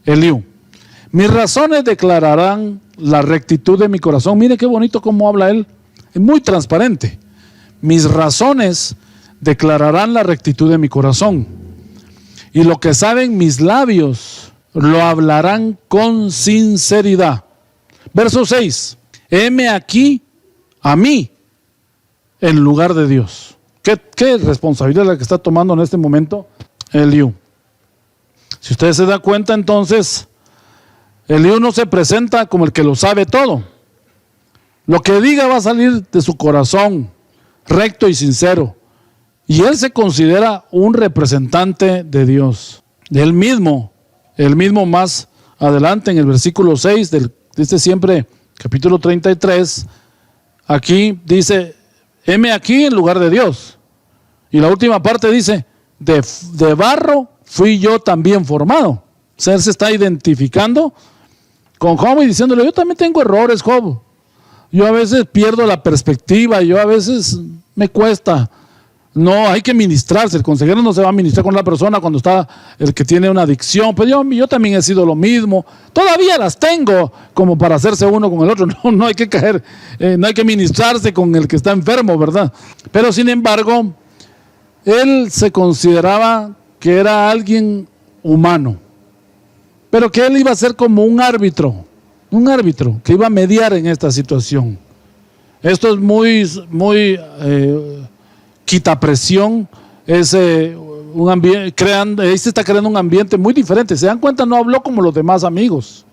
Eliú. Mis razones declararán la rectitud de mi corazón. Mire qué bonito cómo habla él. Es muy transparente. Mis razones declararán la rectitud de mi corazón. Y lo que saben mis labios lo hablarán con sinceridad. Verso 6. Heme aquí a mí en lugar de Dios. ¿Qué responsabilidad la que está tomando en este momento Eliú? Si ustedes se dan cuenta, entonces Eliú no se presenta como el que lo sabe todo. Lo que diga va a salir de su corazón, recto y sincero. Y él se considera un representante de Dios. Él mismo más adelante en el versículo 6 dice siempre, capítulo 33, aquí dice, heme aquí en lugar de Dios. Y la última parte dice, de barro fui yo también formado. O sea, él se está identificando con Job y diciéndole, yo también tengo errores, Job. Yo a veces pierdo la perspectiva, yo a veces me cuesta. No, hay que ministrarse. El consejero no se va a ministrar con la persona cuando está el que tiene una adicción. Pero yo también he sido lo mismo. Todavía las tengo como para hacerse uno con el otro. No hay que caer, no hay que ministrarse con el que está enfermo, ¿verdad? Pero sin embargo, él se consideraba que era alguien humano. Pero que él iba a ser como un árbitro que iba a mediar en esta situación. Esto es muy quitapresión, es un ambiente, ahí se está creando un ambiente muy diferente. ¿Se dan cuenta? No habló como los demás amigos,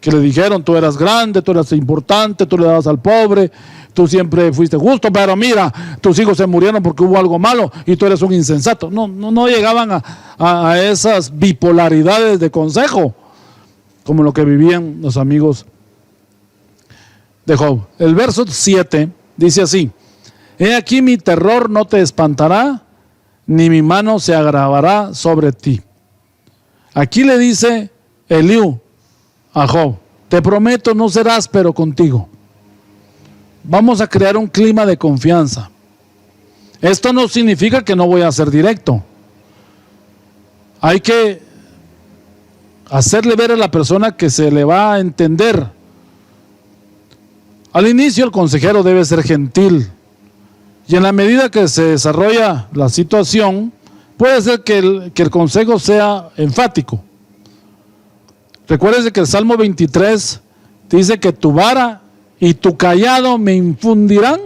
que le dijeron, tú eras grande, tú eras importante, tú le dabas al pobre, tú siempre fuiste justo, pero mira, tus hijos se murieron porque hubo algo malo y tú eres un insensato. No llegaban a esas bipolaridades de consejo, como lo que vivían los amigos de Job. El verso 7 dice así: he aquí mi terror no te espantará, ni mi mano se agravará sobre ti. Aquí le dice Eliú a Job: te prometo no ser áspero contigo. Vamos a crear un clima de confianza. Esto no significa que no voy a ser directo. Hay que hacerle ver a la persona que se le va a entender. Al inicio el consejero debe ser gentil, y en la medida que se desarrolla la situación, puede ser que el consejo sea enfático. Recuérdese que el Salmo 23 dice que tu vara y tu callado me infundirán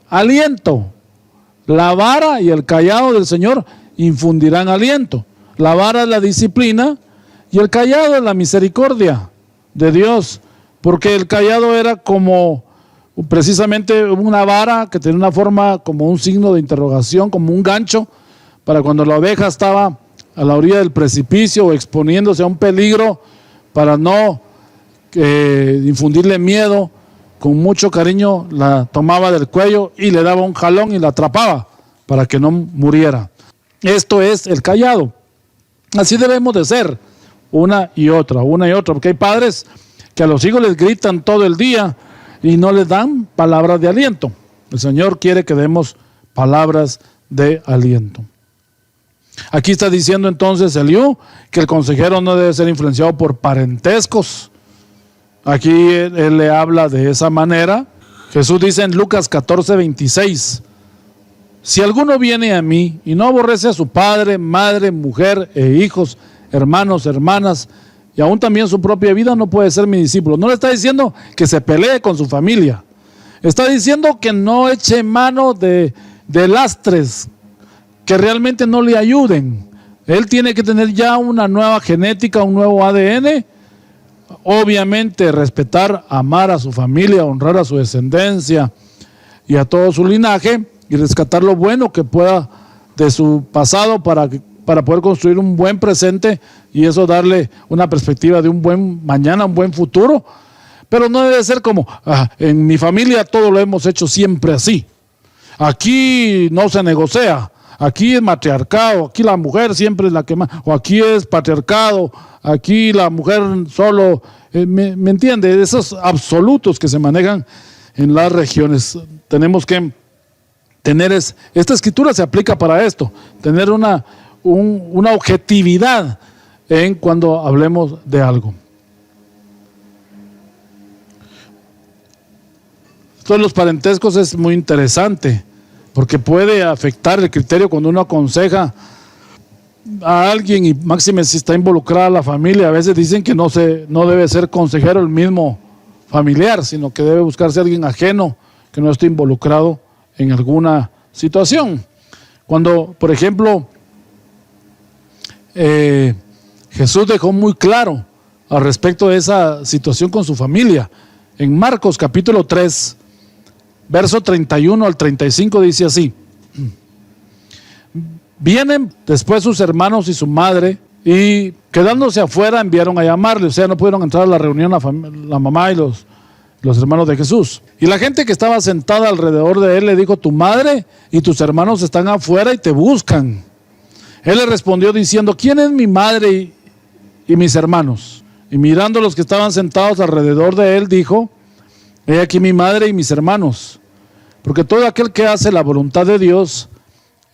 aliento. La vara y el callado del Señor infundirán aliento. La vara es la disciplina y el callado es la misericordia de Dios, porque el callado era como precisamente una vara que tenía una forma como un signo de interrogación, como un gancho, para cuando la oveja estaba a la orilla del precipicio o exponiéndose a un peligro, para no infundirle miedo, con mucho cariño la tomaba del cuello y le daba un jalón y la atrapaba para que no muriera. Esto es el callado. Así debemos de ser, una y otra, porque hay padres que a los hijos les gritan todo el día y no les dan palabras de aliento. El Señor quiere que demos palabras de aliento. Aquí está diciendo entonces Eliú que el consejero no debe ser influenciado por parentescos. Aquí él le habla de esa manera. Jesús dice en Lucas 14:26: si alguno viene a mí y no aborrece a su padre, madre, mujer e hijos, hermanos, hermanas, y aún también su propia vida, no puede ser mi discípulo. No le está diciendo que se pelee con su familia. Está diciendo que no eche mano de lastres que realmente no le ayuden. Él tiene que tener ya una nueva genética, un nuevo ADN. Obviamente respetar, amar a su familia, honrar a su descendencia y a todo su linaje, y rescatar lo bueno que pueda de su pasado para poder construir un buen presente, y eso darle una perspectiva de un buen mañana, un buen futuro. Pero no debe ser como, en mi familia todo lo hemos hecho siempre así. Aquí no se negocia, aquí es matriarcado, aquí la mujer siempre es la que más, o aquí es patriarcado, aquí la mujer solo, ¿me entiende? Esos absolutos que se manejan en las regiones. Tenemos que tener, esta escritura se aplica para esto, tener una objetividad en cuando hablemos de algo. Esto de los parentescos es muy interesante, porque puede afectar el criterio cuando uno aconseja a alguien, y máxime si está involucrada la familia. A veces dicen que no debe ser consejero el mismo familiar, sino que debe buscarse alguien ajeno que no esté involucrado en alguna situación. Cuando, por ejemplo, Jesús dejó muy claro al respecto de esa situación con su familia. En Marcos capítulo 3, verso 31 al 35 dice así: vienen después sus hermanos y su madre, y quedándose afuera enviaron a llamarle. O sea, no pudieron entrar a la reunión la mamá y los hermanos de Jesús. Y la gente que estaba sentada alrededor de él le dijo: tu madre y tus hermanos están afuera y te buscan. Él le respondió diciendo: ¿quién es mi madre y mis hermanos? Y mirando a los que estaban sentados alrededor de él, dijo: he aquí mi madre y mis hermanos, porque todo aquel que hace la voluntad de Dios,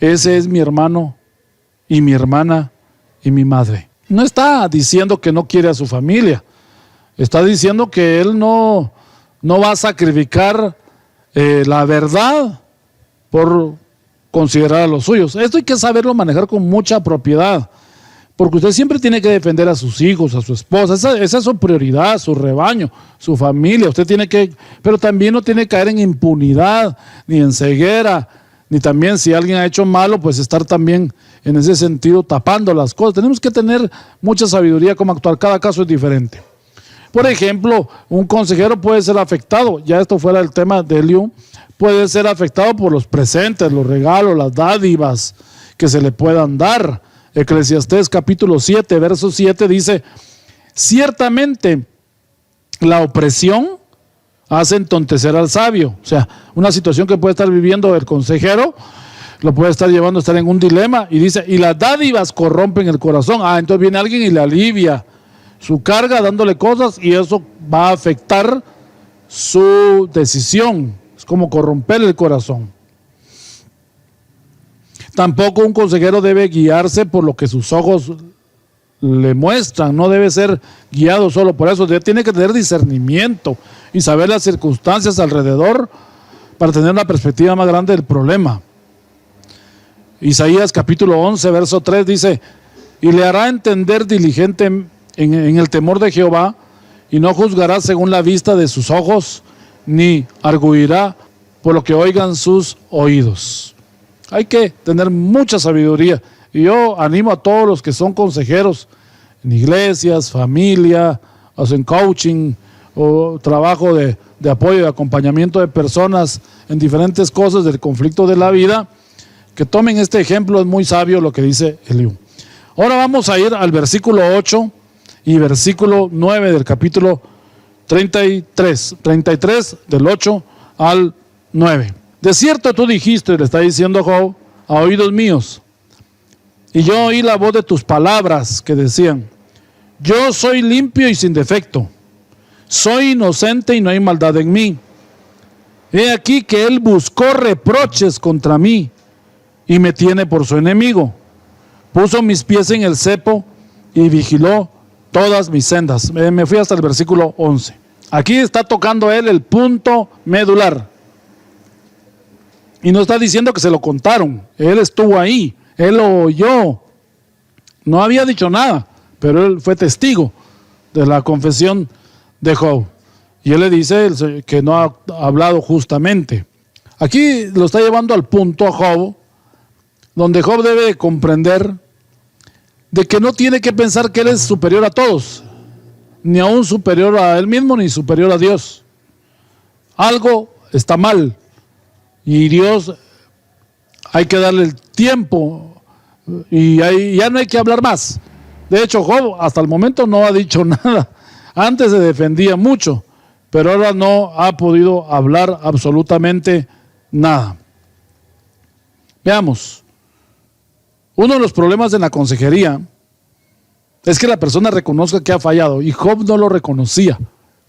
ese es mi hermano y mi hermana y mi madre. No está diciendo que no quiere a su familia, está diciendo que él no va a sacrificar la verdad por considerar a los suyos. Esto hay que saberlo manejar con mucha propiedad, Porque usted siempre tiene que defender a sus hijos, a su esposa. Esa es su prioridad, su rebaño, su familia. Usted tiene que, pero también no tiene que caer en impunidad, ni en ceguera, ni también si alguien ha hecho malo, pues estar también en ese sentido tapando las cosas. Tenemos que tener mucha sabiduría cómo actuar. Cada caso es diferente. Por ejemplo, un consejero puede ser afectado, ya esto fuera el tema de Eliú, puede ser afectado por los presentes, los regalos, las dádivas que se le puedan dar. Eclesiastés capítulo 7, verso 7 dice: ciertamente la opresión hace entontecer al sabio. O sea, una situación que puede estar viviendo el consejero, lo puede estar llevando a estar en un dilema, y dice, y las dádivas corrompen el corazón. Entonces viene alguien y le alivia su carga dándole cosas, y eso va a afectar su decisión. Es como corromper el corazón. Tampoco un consejero debe guiarse por lo que sus ojos le muestran, no debe ser guiado solo por eso. Tiene que tener discernimiento y saber las circunstancias alrededor para tener una perspectiva más grande del problema. Isaías capítulo 11, verso 3 dice: y le hará entender diligente en el temor de Jehová, y no juzgará según la vista de sus ojos, ni arguirá por lo que oigan sus oídos. Hay que tener mucha sabiduría, y yo animo a todos los que son consejeros en iglesias, familia, hacen coaching o trabajo de apoyo y acompañamiento de personas en diferentes cosas del conflicto de la vida, que tomen este ejemplo. Es muy sabio lo que dice Eliú. Ahora vamos a ir al versículo 8 y versículo 9 del capítulo 33 del 8 al 9. De cierto tú dijiste, le está diciendo Job, a oídos míos, y yo oí la voz de tus palabras que decían: yo soy limpio y sin defecto, soy inocente y no hay maldad en mí. He aquí que él buscó reproches contra mí y me tiene por su enemigo. Puso mis pies en el cepo y vigiló todas mis sendas. Me fui hasta el versículo 11. Aquí está tocando él el punto medular. Y no está diciendo que se lo contaron. Él estuvo ahí, él lo oyó. No había dicho nada, pero él fue testigo de la confesión de Job. Y él le dice que no ha hablado justamente. Aquí lo está llevando al punto a Job, donde Job debe comprender de que no tiene que pensar que él es superior a todos, ni aún superior a él mismo, ni superior a Dios. Algo está mal, y Dios hay que darle el tiempo, y ya no hay que hablar más. De hecho, Job hasta el momento no ha dicho nada. Antes se defendía mucho, pero ahora no ha podido hablar absolutamente nada. Veamos. Uno de los problemas en la consejería es que la persona reconozca que ha fallado, y Job no lo reconocía.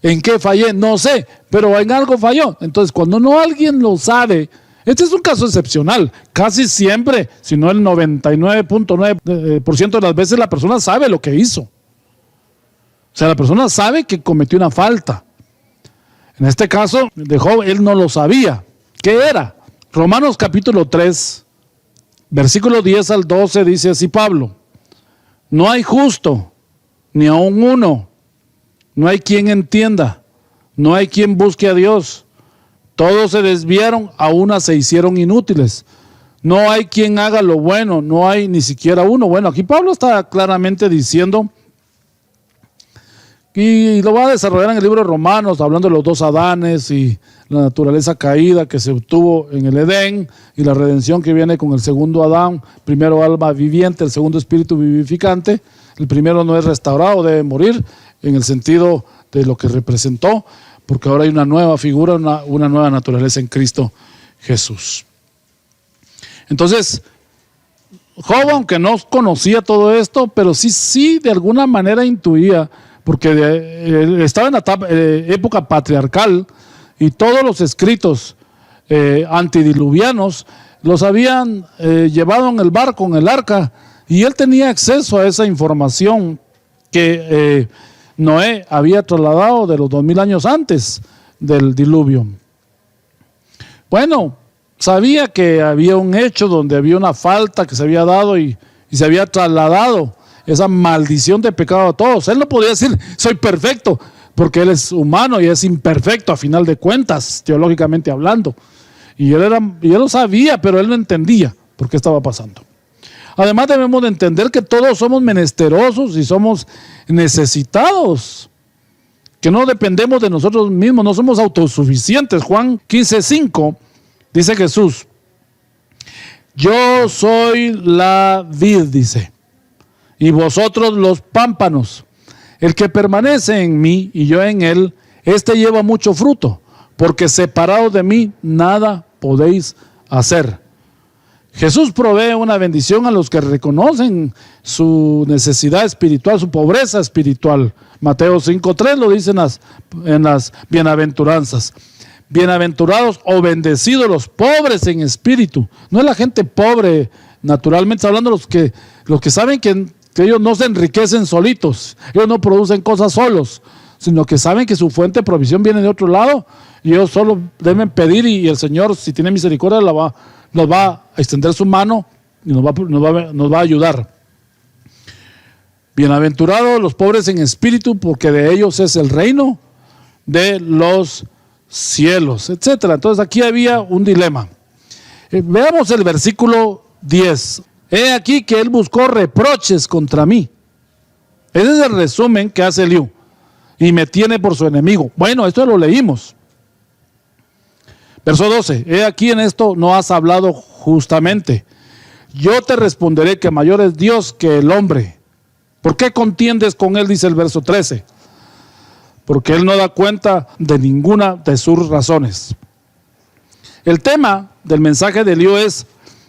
¿En qué fallé? No sé, pero en algo falló. Entonces, cuando no alguien lo sabe, este es un caso excepcional. Casi siempre, si no el 99.9% de las veces, la persona sabe lo que hizo. O sea, la persona sabe que cometió una falta. En este caso de Job, él no lo sabía. ¿Qué era? Romanos capítulo 3, versículo 10 al 12, dice así Pablo: no hay justo, ni aun uno. No hay quien entienda, no hay quien busque a Dios. Todos se desviaron, a una se hicieron inútiles. No hay quien haga lo bueno, no hay ni siquiera uno. Bueno, aquí Pablo está claramente diciendo, y lo va a desarrollar en el libro de Romanos, hablando de los dos Adanes y la naturaleza caída que se obtuvo en el Edén, y la redención que viene con el segundo Adán. Primero alma viviente, el segundo espíritu vivificante. El primero no es restaurado, debe morir, en el sentido de lo que representó, porque ahora hay una nueva figura, una nueva naturaleza en Cristo Jesús. Entonces, Job, aunque no conocía todo esto, pero sí de alguna manera intuía, porque estaba en la época patriarcal, y todos los escritos antidiluvianos los habían llevado en el barco, en el arca, y él tenía acceso a esa información que Noé había trasladado de los 2000 años antes del diluvio. Bueno, sabía que había un hecho donde había una falta que se había dado y se había trasladado esa maldición de pecado a todos. Él no podía decir, soy perfecto, porque él es humano y es imperfecto a final de cuentas, teológicamente hablando. Y él lo sabía, pero él no entendía por qué estaba pasando. Además debemos de entender que todos somos menesterosos y somos necesitados, que no dependemos de nosotros mismos, no somos autosuficientes. Juan 15:5 dice Jesús, yo soy la vid, dice, y vosotros los pámpanos. El que permanece en mí y yo en él, este lleva mucho fruto, porque separados de mí nada podéis hacer. Jesús provee una bendición a los que reconocen su necesidad espiritual, su pobreza espiritual. Mateo 5:3 lo dice en las bienaventuranzas. Bienaventurados o bendecidos los pobres en espíritu. No es la gente pobre, naturalmente está hablando los que saben que ellos no se enriquecen solitos, ellos no producen cosas solos, sino que saben que su fuente de provisión viene de otro lado y ellos solo deben pedir y el Señor, si tiene misericordia, nos va a extender su mano y nos va a ayudar. Bienaventurados los pobres en espíritu, porque de ellos es el reino de los cielos, etcétera. Entonces aquí había un dilema. Veamos el versículo 10. He aquí que él buscó reproches contra mí. Ese es el resumen que hace Eliú. Y me tiene por su enemigo. Bueno, esto lo leímos. Verso 12. He aquí en esto no has hablado justamente. Yo te responderé que mayor es Dios que el hombre. ¿Por qué contiendes con él? Dice el verso 13. Porque él no da cuenta de ninguna de sus razones. El tema del mensaje de Eliú es: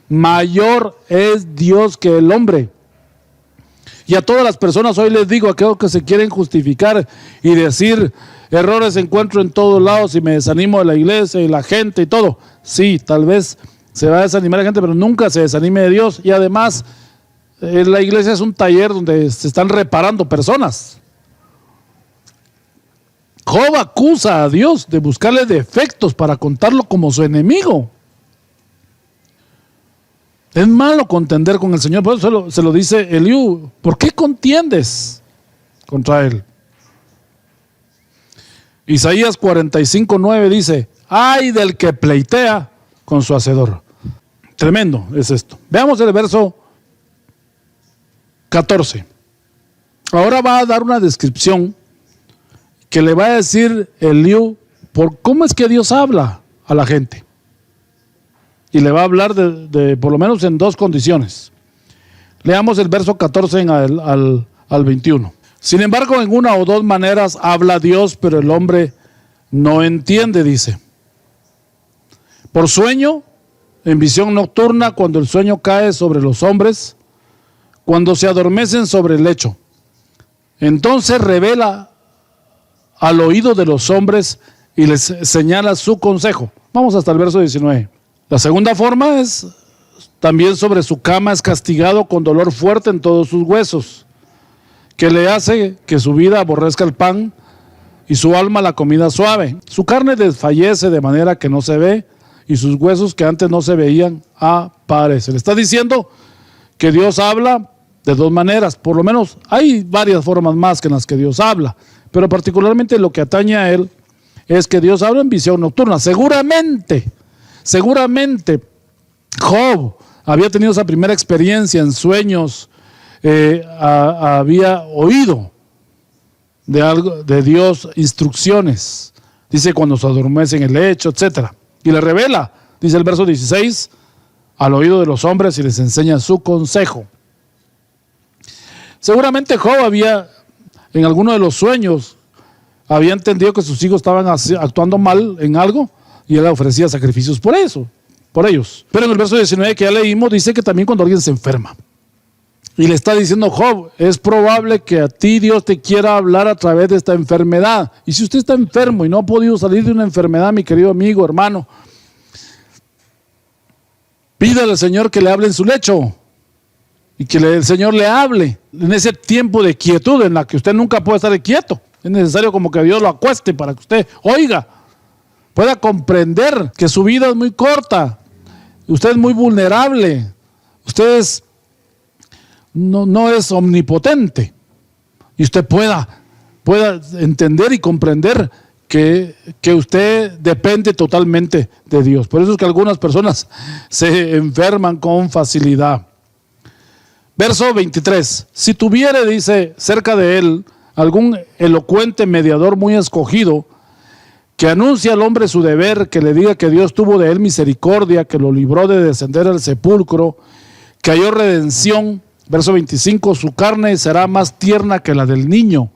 mayor es Dios que el hombre. Y a todas las personas hoy les digo, aquellos que se quieren justificar y decir errores encuentro en todos lados y me desanimo de la iglesia y la gente y todo. Sí, tal vez se va a desanimar la gente, pero nunca se desanime de Dios. Y además, la iglesia es un taller donde se están reparando personas. Job acusa a Dios de buscarle defectos para contarlo como su enemigo. Es malo contender con el Señor, por eso se lo dice Eliú. ¿Por qué contiendes contra él? Isaías 45:9 dice: ay del que pleitea con su hacedor. Tremendo es esto. Veamos el verso 14. Ahora va a dar una descripción que le va a decir Eliú por cómo es que Dios habla a la gente. Y le va a hablar de por lo menos en dos condiciones. Leamos el verso 14 al 21. Sin embargo, en una o dos maneras habla Dios, pero el hombre no entiende, dice. Por sueño, en visión nocturna, cuando el sueño cae sobre los hombres, cuando se adormecen sobre el lecho. Entonces revela al oído de los hombres y les señala su consejo. Vamos hasta el verso 19. La segunda forma es: también sobre su cama es castigado con dolor fuerte en todos sus huesos, que le hace que su vida aborrezca el pan y su alma la comida suave. Su carne desfallece de manera que no se ve, y sus huesos que antes no se veían aparecen. Le está diciendo que Dios habla de dos maneras. Por lo menos hay varias formas más que en las que Dios habla, pero particularmente lo que atañe a él es que Dios habla en visión nocturna. Seguramente Job había tenido esa primera experiencia en sueños, había oído de algo de Dios, instrucciones. Dice cuando se adormece en el lecho, etc. Y le revela, dice el verso 16, al oído de los hombres y les enseña su consejo. Seguramente Job había, en alguno de los sueños, había entendido que sus hijos estaban actuando mal en algo y él ofrecía sacrificios por ellos. Pero en el verso 19 que ya leímos, dice que también cuando alguien se enferma. Y le está diciendo: Job, es probable que a ti Dios te quiera hablar a través de esta enfermedad. Y si usted está enfermo y no ha podido salir de una enfermedad, mi querido amigo, hermano, pídale al Señor que le hable en su lecho. Y que el Señor le hable en ese tiempo de quietud en la que usted nunca puede estar quieto. Es necesario como que Dios lo acueste para que usted oiga, pueda comprender que su vida es muy corta, usted es muy vulnerable, usted es no es omnipotente. Y usted pueda entender y comprender que usted depende totalmente de Dios. Por eso es que algunas personas se enferman con facilidad. Verso 23. Si tuviere, dice, cerca de él algún elocuente mediador muy escogido, que anuncie al hombre su deber, que le diga que Dios tuvo de él misericordia, que lo libró de descender al sepulcro, que halló redención. Verso 25, su carne será más tierna que la del niño,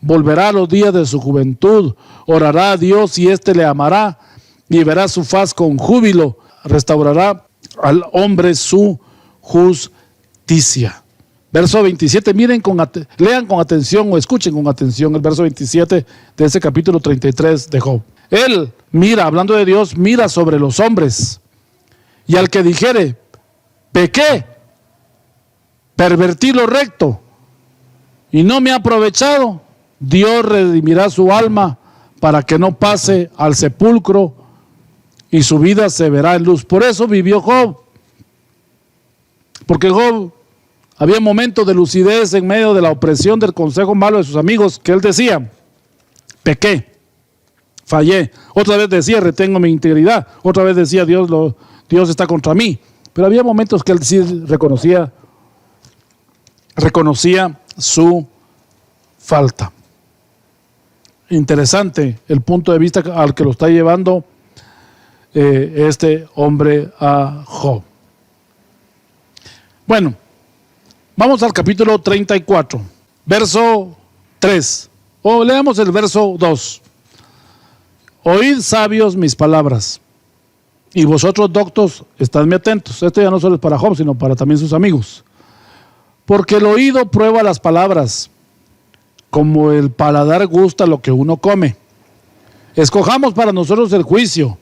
volverá a los días de su juventud, orará a Dios y éste le amará, y verá su faz con júbilo, restaurará al hombre su justicia. Verso 27, lean con atención o escuchen con atención el verso 27 de ese capítulo 33 de Job. Él mira, hablando de Dios, mira sobre los hombres, y al que dijere, pequé, pervertí lo recto, y no me ha aprovechado, Dios redimirá su alma para que no pase al sepulcro, y su vida se verá en luz. Por eso vivió Job, porque Job había momentos de lucidez en medio de la opresión del consejo malo de sus amigos, que él decía, pequé, fallé. Otra vez decía, retengo mi integridad. Otra vez decía, Dios está contra mí. Pero había momentos que él sí reconocía su falta. Interesante el punto de vista al que lo está llevando este hombre a Job. Bueno, vamos al capítulo 34, verso 3. O leamos el verso 2. Oíd, sabios, mis palabras, y vosotros, doctos, estadme atentos. Esto ya no solo es para Job, sino para también sus amigos. Porque el oído prueba las palabras, como el paladar gusta lo que uno come. Escojamos para nosotros el juicio,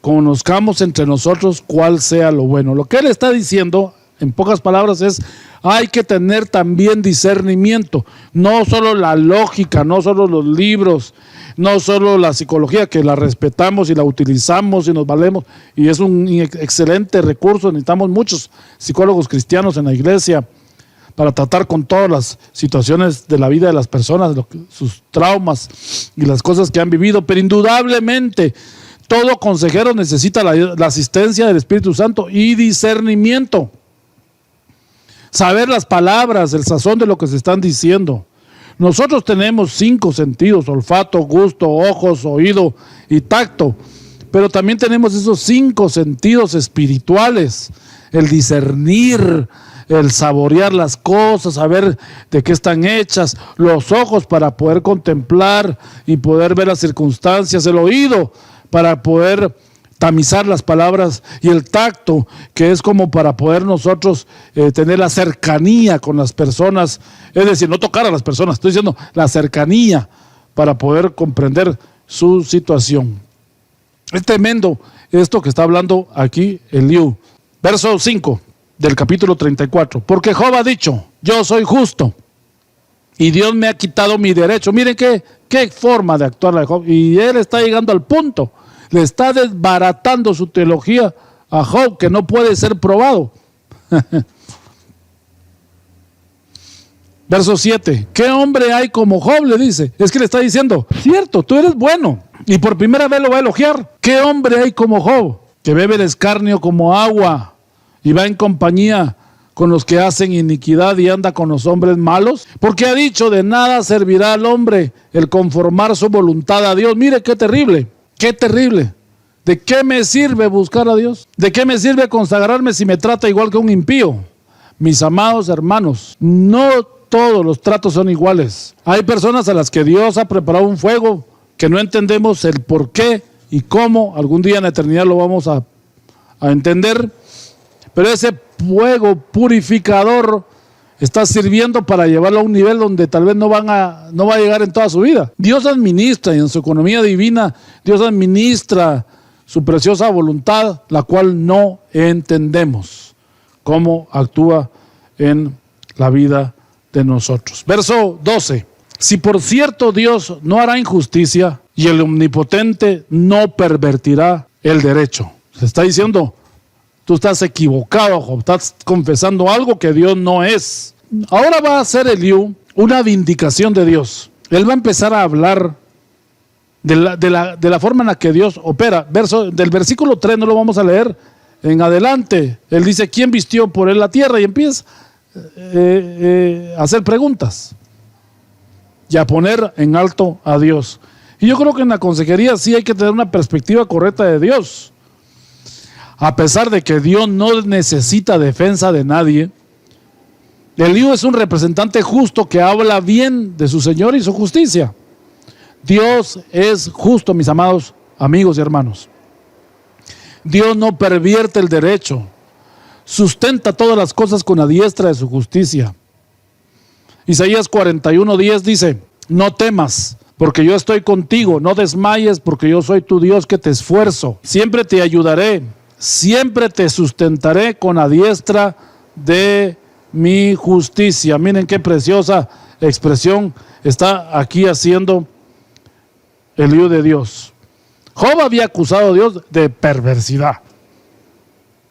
conozcamos entre nosotros cuál sea lo bueno. Lo que él está diciendo, en pocas palabras, es: hay que tener también discernimiento, no solo la lógica, no solo los libros, no solo la psicología, que la respetamos y la utilizamos y nos valemos, y es un excelente recurso. Necesitamos muchos psicólogos cristianos en la iglesia para tratar con todas las situaciones de la vida de las personas, sus traumas y las cosas que han vivido. Pero indudablemente todo consejero necesita la asistencia del Espíritu Santo y discernimiento. Saber las palabras, el sazón de lo que se están diciendo. Nosotros tenemos 5 sentidos: olfato, gusto, ojos, oído y tacto. Pero también tenemos esos 5 sentidos espirituales: el discernir, el saborear las cosas, saber de qué están hechas; los ojos para poder contemplar y poder ver las circunstancias; el oído para poder tamizar las palabras; y el tacto, que es como para poder nosotros tener la cercanía con las personas, es decir, no tocar a las personas, estoy diciendo la cercanía para poder comprender su situación. Es tremendo esto que está hablando aquí Eliú. Verso 5 del capítulo 34. Porque Job ha dicho: yo soy justo y Dios me ha quitado mi derecho. Miren qué forma de actuar la de Job. Y él está llegando al punto, le está desbaratando su teología a Job, que no puede ser probado. Verso 7. ¿Qué hombre hay como Job? Le dice. Es que le está diciendo: cierto, tú eres bueno. Y por primera vez lo va a elogiar. ¿Qué hombre hay como Job? Que bebe el escarnio como agua y va en compañía con los que hacen iniquidad y anda con los hombres malos. Porque ha dicho: de nada servirá al hombre el conformar su voluntad a Dios. Mire qué terrible. Qué terrible. ¿De qué me sirve buscar a Dios? ¿De qué me sirve consagrarme si me trata igual que un impío? Mis amados hermanos, no todos los tratos son iguales. Hay personas a las que Dios ha preparado un fuego que no entendemos el por qué y cómo. Algún día en la eternidad lo vamos a entender. Pero ese fuego purificador está sirviendo para llevarlo a un nivel donde tal vez no va a llegar en toda su vida. Dios administra, y en su economía divina Dios administra su preciosa voluntad, la cual no entendemos cómo actúa en la vida de nosotros. Verso 12. Si por cierto Dios no hará injusticia, y el omnipotente no pervertirá el derecho. Se está diciendo: Tú estás equivocado, Job. Estás confesando algo que Dios no es. Ahora va a hacer Eliú una vindicación de Dios. Él va a empezar a hablar de la forma en la que Dios opera. Del versículo 3 no lo vamos a leer en adelante. Él dice, ¿quién vistió por él la tierra? Y empieza a hacer preguntas y a poner en alto a Dios. Y yo creo que en la consejería sí hay que tener una perspectiva correcta de Dios. A pesar de que Dios no necesita defensa de nadie, Eliú es un representante justo que habla bien de su Señor y su justicia. Dios es justo, mis amados amigos y hermanos. Dios no pervierte el derecho, sustenta todas las cosas con la diestra de su justicia. Isaías 41:10 dice, no temas, porque yo estoy contigo, no desmayes, porque yo soy tu Dios que te esfuerzo. Siempre te ayudaré, siempre te sustentaré con la diestra de mi justicia. Miren qué preciosa expresión está aquí haciendo el Eliú de Dios. Job había acusado a Dios de perversidad.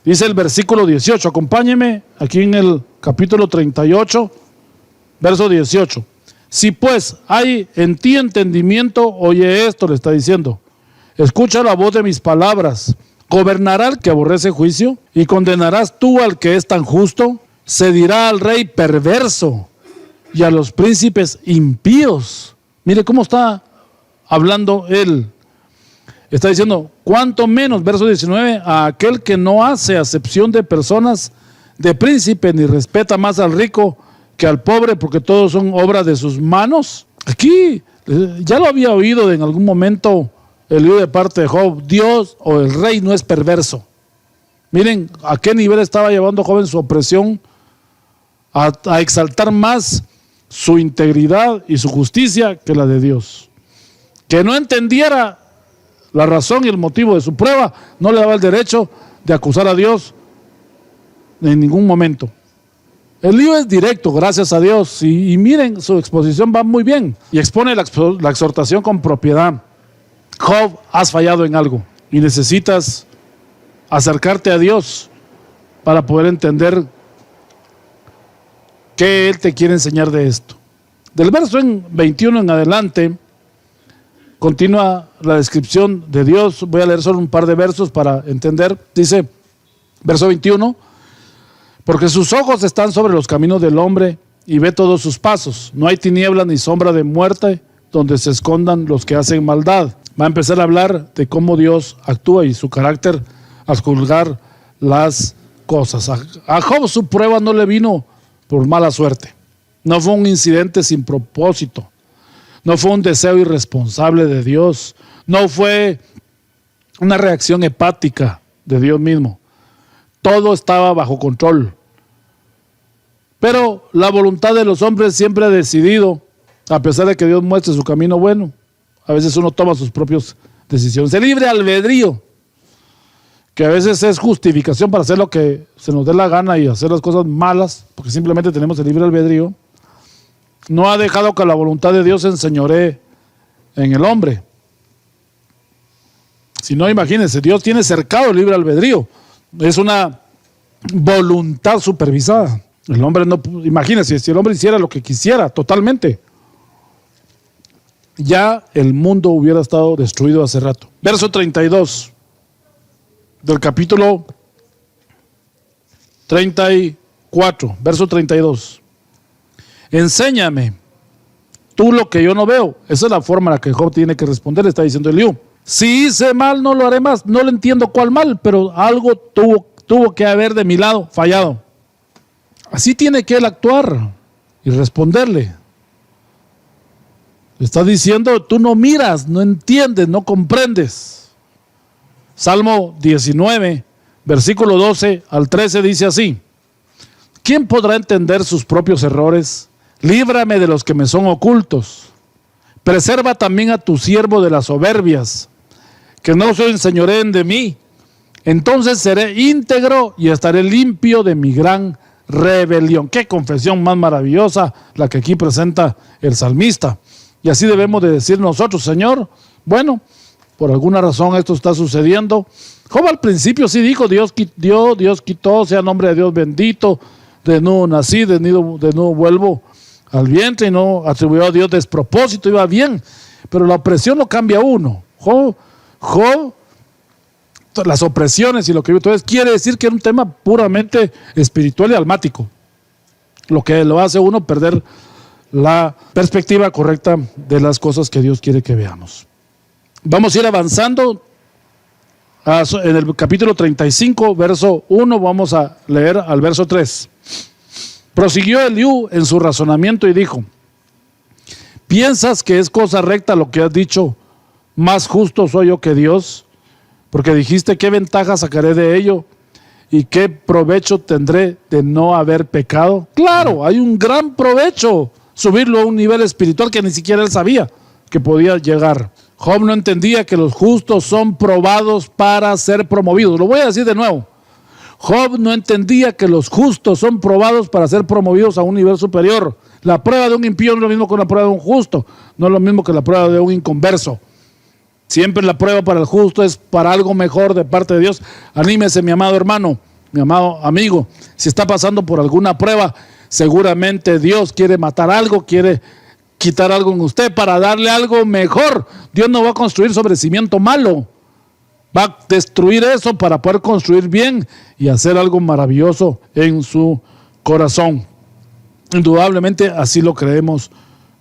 Dice el versículo 18, acompáñeme aquí en el capítulo 38, verso 18. Si pues hay en ti entendimiento, oye esto, le está diciendo. Escucha la voz de mis palabras. ¿Gobernará el que aborrece juicio? ¿Y condenarás tú al que es tan justo? Se dirá al rey perverso y a los príncipes impíos. Mire cómo está hablando él. Está diciendo, cuánto menos, verso 19, a aquel que no hace acepción de personas, de príncipe, ni respeta más al rico que al pobre, porque todos son obra de sus manos. Aquí, ya lo había oído en algún momento el libro de parte de Job, Dios o el rey no es perverso. Miren a qué nivel estaba llevando Job en su opresión, a exaltar más su integridad y su justicia que la de Dios. Que no entendiera la razón y el motivo de su prueba no le daba el derecho de acusar a Dios en ningún momento. El lío es directo, gracias a Dios, y miren, su exposición va muy bien y expone la exhortación con propiedad. Job, has fallado en algo y necesitas acercarte a Dios para poder entender qué Él te quiere enseñar de esto. Del verso 21 en adelante continúa la descripción de Dios. Voy a leer solo un par de versos para entender. Dice, verso 21, porque sus ojos están sobre los caminos del hombre y ve todos sus pasos. No hay tiniebla ni sombra de muerte donde se escondan los que hacen maldad. Va a empezar a hablar de cómo Dios actúa y su carácter al juzgar las cosas. A Job su prueba no le vino por mala suerte. No fue un incidente sin propósito. No fue un deseo irresponsable de Dios. No fue una reacción hepática de Dios mismo. Todo estaba bajo control. Pero la voluntad de los hombres siempre ha decidido, a pesar de que Dios muestre su camino bueno, a veces uno toma sus propias decisiones. El libre albedrío, que a veces es justificación para hacer lo que se nos dé la gana y hacer las cosas malas, porque simplemente tenemos el libre albedrío, no ha dejado que la voluntad de Dios se enseñoree en el hombre. Si no, imagínense, Dios tiene cercado el libre albedrío. Es una voluntad supervisada. El hombre no, imagínense, si el hombre hiciera lo que quisiera totalmente, ya el mundo hubiera estado destruido hace rato. Verso 32 del capítulo 34, verso 32. Enséñame tú lo que yo no veo. Esa es la forma en la que Job tiene que responder, le está diciendo Eliú. Si hice mal, no lo haré más. No le entiendo cuál mal, pero algo tuvo que haber de mi lado fallado. Así tiene que él actuar y responderle. Le está diciendo, tú no miras, no entiendes, no comprendes. Salmo 19, versículo 12 al 13 dice así: ¿quién podrá entender sus propios errores? Líbrame de los que me son ocultos. Preserva también a tu siervo de las soberbias, que no se enseñoreen de mí. Entonces seré íntegro y estaré limpio de mi gran rebelión. Qué confesión más maravillosa la que aquí presenta el salmista. Y así debemos de decir nosotros, Señor, bueno, por alguna razón esto está sucediendo. Job al principio sí dijo, Dios dio, Dios quitó, sea nombre de Dios bendito, de nuevo nací, de nuevo vuelvo al vientre, y no atribuyó a Dios despropósito, iba bien, pero la opresión lo cambia a uno. Job, las opresiones y lo que entonces quiere decir que era un tema puramente espiritual y almático, lo que lo hace a uno perder la perspectiva correcta de las cosas que Dios quiere que veamos. Vamos a ir avanzando en el capítulo 35, verso 1, vamos a leer al verso 3. Prosiguió Eliú en su razonamiento y dijo: ¿piensas que es cosa recta lo que has dicho? Más justo soy yo que Dios, porque dijiste: ¿qué ventaja sacaré de ello? ¿Y qué provecho tendré de no haber pecado? Claro, hay un gran provecho subirlo a un nivel espiritual que ni siquiera él sabía que podía llegar. Job no entendía que los justos son probados para ser promovidos. Lo voy a decir de nuevo. Job no entendía que los justos son probados para ser promovidos a un nivel superior. La prueba de un impío no es lo mismo que la prueba de un justo, no es lo mismo que la prueba de un inconverso. Siempre la prueba para el justo es para algo mejor de parte de Dios. Anímese, mi amado hermano, mi amado amigo. Si está pasando por alguna prueba, seguramente Dios quiere matar algo, quiere quitar algo en usted para darle algo mejor. Dios no va a construir sobre cimiento malo. Va a destruir eso para poder construir bien y hacer algo maravilloso en su corazón. Indudablemente así lo creemos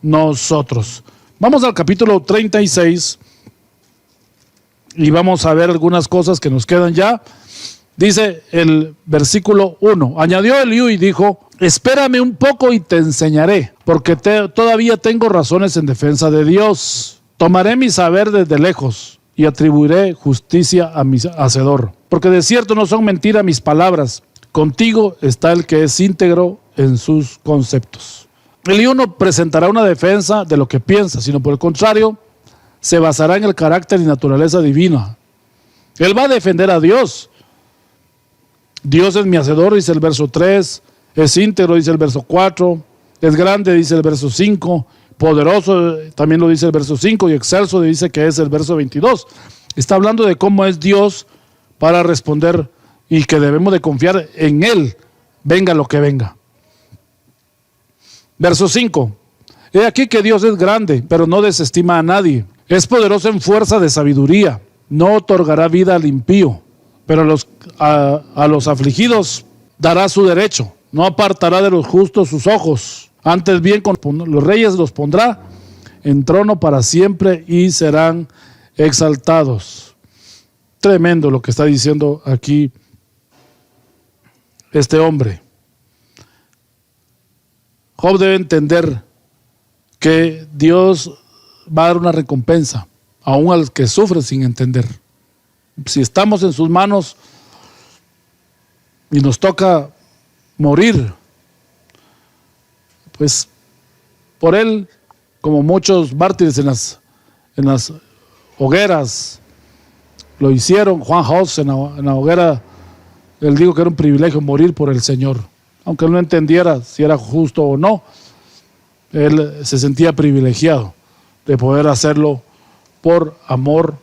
nosotros. Vamos al capítulo 36 y vamos a ver algunas cosas que nos quedan ya. Dice el versículo 1: añadió Eliú y dijo: espérame un poco y te enseñaré, porque todavía tengo razones en defensa de Dios. Tomaré mi saber desde lejos y atribuiré justicia a mi hacedor, porque de cierto no son mentira mis palabras. Contigo está el que es íntegro en sus conceptos. Eliú no presentará una defensa de lo que piensa, sino por el contrario, se basará en el carácter y naturaleza divina. Él va a defender a Dios. Dios es mi hacedor, dice el verso 3, es íntegro, dice el verso 4, es grande, dice el verso 5, poderoso, también lo dice el verso 5, y excelso dice que es el verso 22. Está hablando de cómo es Dios para responder y que debemos de confiar en Él, venga lo que venga. Verso 5, he aquí que Dios es grande, pero no desestima a nadie. Es poderoso en fuerza de sabiduría, no otorgará vida al impío, pero a los afligidos dará su derecho. No apartará de los justos sus ojos. Antes bien con los reyes los pondrá en trono para siempre y serán exaltados. Tremendo lo que está diciendo aquí este hombre. Job debe entender que Dios va a dar una recompensa, aún al que sufre sin entender. Si estamos en sus manos y nos toca morir, pues por él, como muchos mártires en las hogueras lo hicieron. Juan Hus en la hoguera, él dijo que era un privilegio morir por el Señor, aunque él no entendiera si era justo o no. Él se sentía privilegiado de poder hacerlo por amor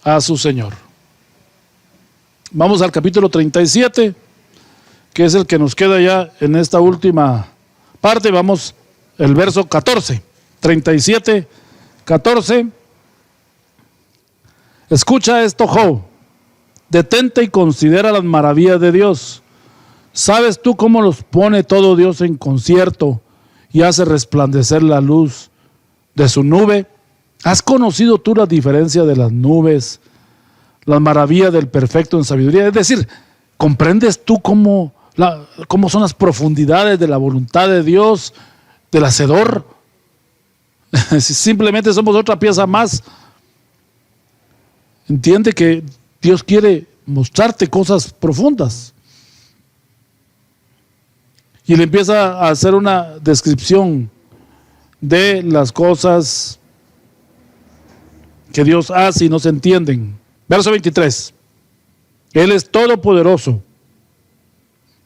a su Señor. Vamos al capítulo 37, que es el que nos queda ya en esta última parte. Vamos el verso 14, 37, 14. Escucha esto, Job, detente y considera las maravillas de Dios. ¿Sabes tú cómo los pone todo Dios en concierto y hace resplandecer la luz de su nube? ¿Has conocido tú la diferencia de las nubes, las maravillas del perfecto en sabiduría? Es decir, ¿comprendes tú cómo son las profundidades de la voluntad de Dios, del hacedor? Si simplemente somos otra pieza más. Entiende que Dios quiere mostrarte cosas profundas. Y le empieza a hacer una descripción de las cosas que Dios hace y no se entienden. Verso 23. Él es todopoderoso,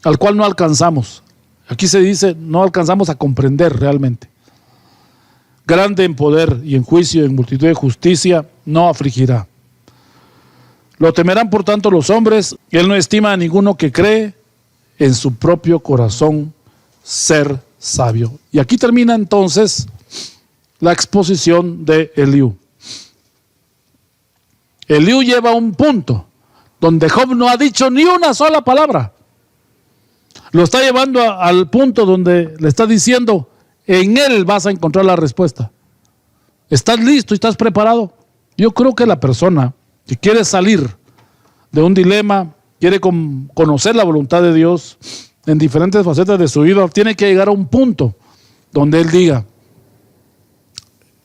al cual no alcanzamos. Aquí se dice, no alcanzamos a comprender realmente. Grande en poder y en juicio, en multitud de justicia, no afligirá. Lo temerán por tanto los hombres, y él no estima a ninguno que cree en su propio corazón ser sabio. Y aquí termina entonces la exposición de Eliú. Eliú lleva un punto donde Job no ha dicho ni una sola palabra. Lo está llevando al punto donde le está diciendo, en él vas a encontrar la respuesta. ¿Estás listo y estás preparado? Yo creo que la persona que quiere salir de un dilema, quiere conocer la voluntad de Dios en diferentes facetas de su vida, tiene que llegar a un punto donde él diga,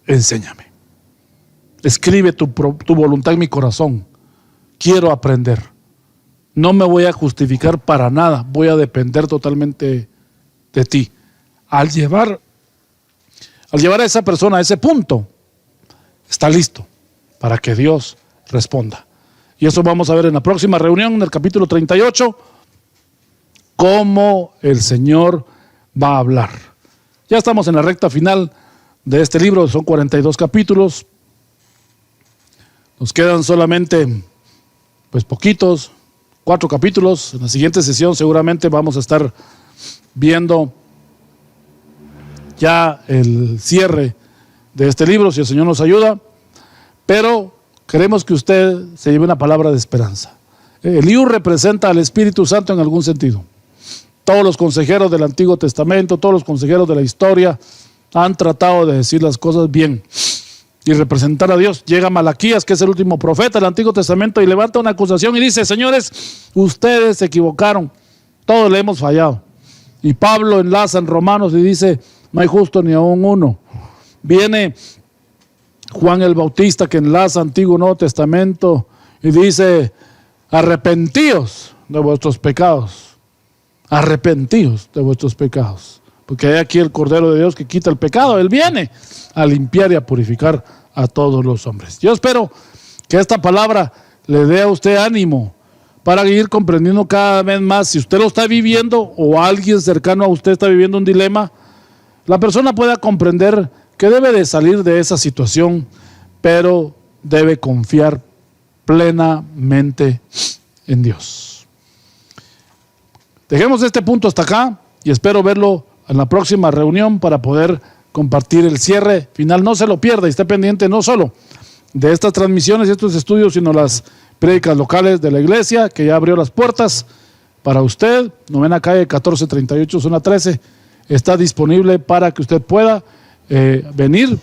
enséñame, escribe tu voluntad en mi corazón, quiero aprender, no me voy a justificar para nada, voy a depender totalmente de ti. Al llevar a esa persona a ese punto, está listo para que Dios responda. Y eso vamos a ver en la próxima reunión, en el capítulo 38, cómo el Señor va a hablar. Ya estamos en la recta final de este libro, son 42 capítulos. Nos quedan solamente, pues poquitos, 4 capítulos. En la siguiente sesión seguramente vamos a estar viendo ya el cierre de este libro, si el Señor nos ayuda. Pero queremos que usted se lleve una palabra de esperanza. Eliú representa al Espíritu Santo en algún sentido. Todos los consejeros del Antiguo Testamento, todos los consejeros de la historia han tratado de decir las cosas bien y representar a Dios. Llega Malaquías, que es el último profeta del Antiguo Testamento, y levanta una acusación y dice, señores, ustedes se equivocaron, todos le hemos fallado. Y Pablo enlaza en Romanos y dice, no hay justo ni aún uno. Viene Juan el Bautista, que enlaza Antiguo y Nuevo Testamento, y dice, arrepentíos de vuestros pecados. Arrepentíos de vuestros pecados. Porque hay aquí el Cordero de Dios que quita el pecado. Él viene a limpiar y a purificar a todos los hombres. Yo espero que esta palabra le dé a usted ánimo para ir comprendiendo cada vez más. Si usted lo está viviendo o alguien cercano a usted está viviendo un dilema, la persona pueda comprender que debe de salir de esa situación, pero debe confiar plenamente en Dios. Dejemos este punto hasta acá y espero verlo en la próxima reunión para poder compartir el cierre final. No se lo pierda y esté pendiente no solo de estas transmisiones y estos estudios, sino las prédicas locales de la iglesia, que ya abrió las puertas para usted. Novena calle 1438, zona 13. Está disponible para que usted pueda venir.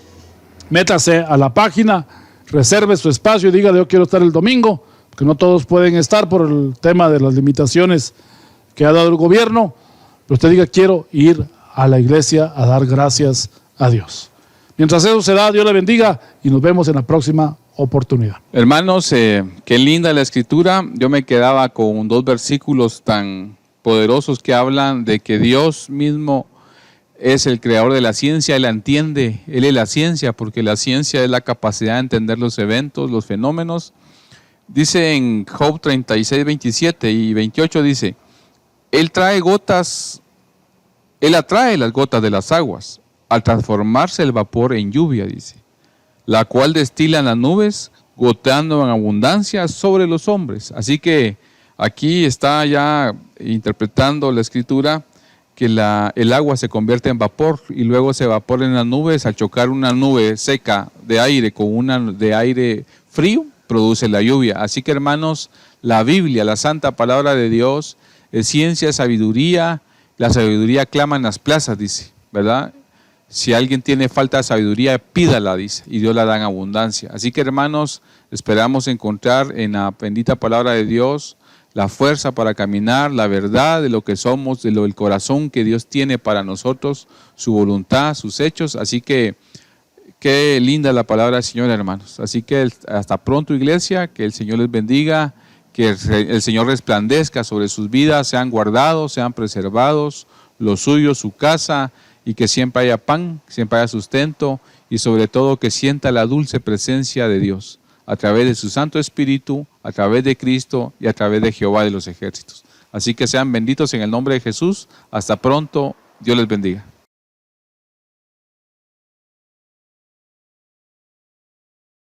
Métase a la página, reserve su espacio y diga, yo quiero estar el domingo, porque no todos pueden estar por el tema de las limitaciones que ha dado el gobierno. Pero usted diga, quiero ir a la iglesia a dar gracias a Dios. Mientras eso se da, Dios le bendiga y nos vemos en la próxima oportunidad. Hermanos, qué linda la escritura. Yo me quedaba con 2 versículos tan poderosos que hablan de que Dios mismo es el creador de la ciencia. Él la entiende, Él es la ciencia, porque la ciencia es la capacidad de entender los eventos, los fenómenos. Dice en Job 36, 27 y 28, dice, Él atrae las gotas de las aguas, al transformarse el vapor en lluvia, dice, la cual destila en las nubes, goteando en abundancia sobre los hombres. Así que aquí está ya interpretando la escritura que el agua se convierte en vapor y luego se evapora en las nubes. Al chocar una nube seca de aire con una de aire frío, produce la lluvia. Así que, hermanos, la Biblia, la santa palabra de Dios, es ciencia, sabiduría. La sabiduría clama en las plazas, dice, ¿verdad? Si alguien tiene falta de sabiduría, pídala, dice, y Dios la da en abundancia. Así que, hermanos, esperamos encontrar en la bendita palabra de Dios la fuerza para caminar, la verdad de lo que somos, de lo del corazón que Dios tiene para nosotros, su voluntad, sus hechos. Así que, qué linda la palabra del Señor, hermanos. Así que hasta pronto, iglesia, que el Señor les bendiga, que el Señor resplandezca sobre sus vidas, sean guardados, sean preservados, los suyos, su casa, y que siempre haya pan, siempre haya sustento, y sobre todo que sienta la dulce presencia de Dios a través de su Santo Espíritu, a través de Cristo y a través de Jehová de los ejércitos. Así que sean benditos en el nombre de Jesús. Hasta pronto. Dios les bendiga.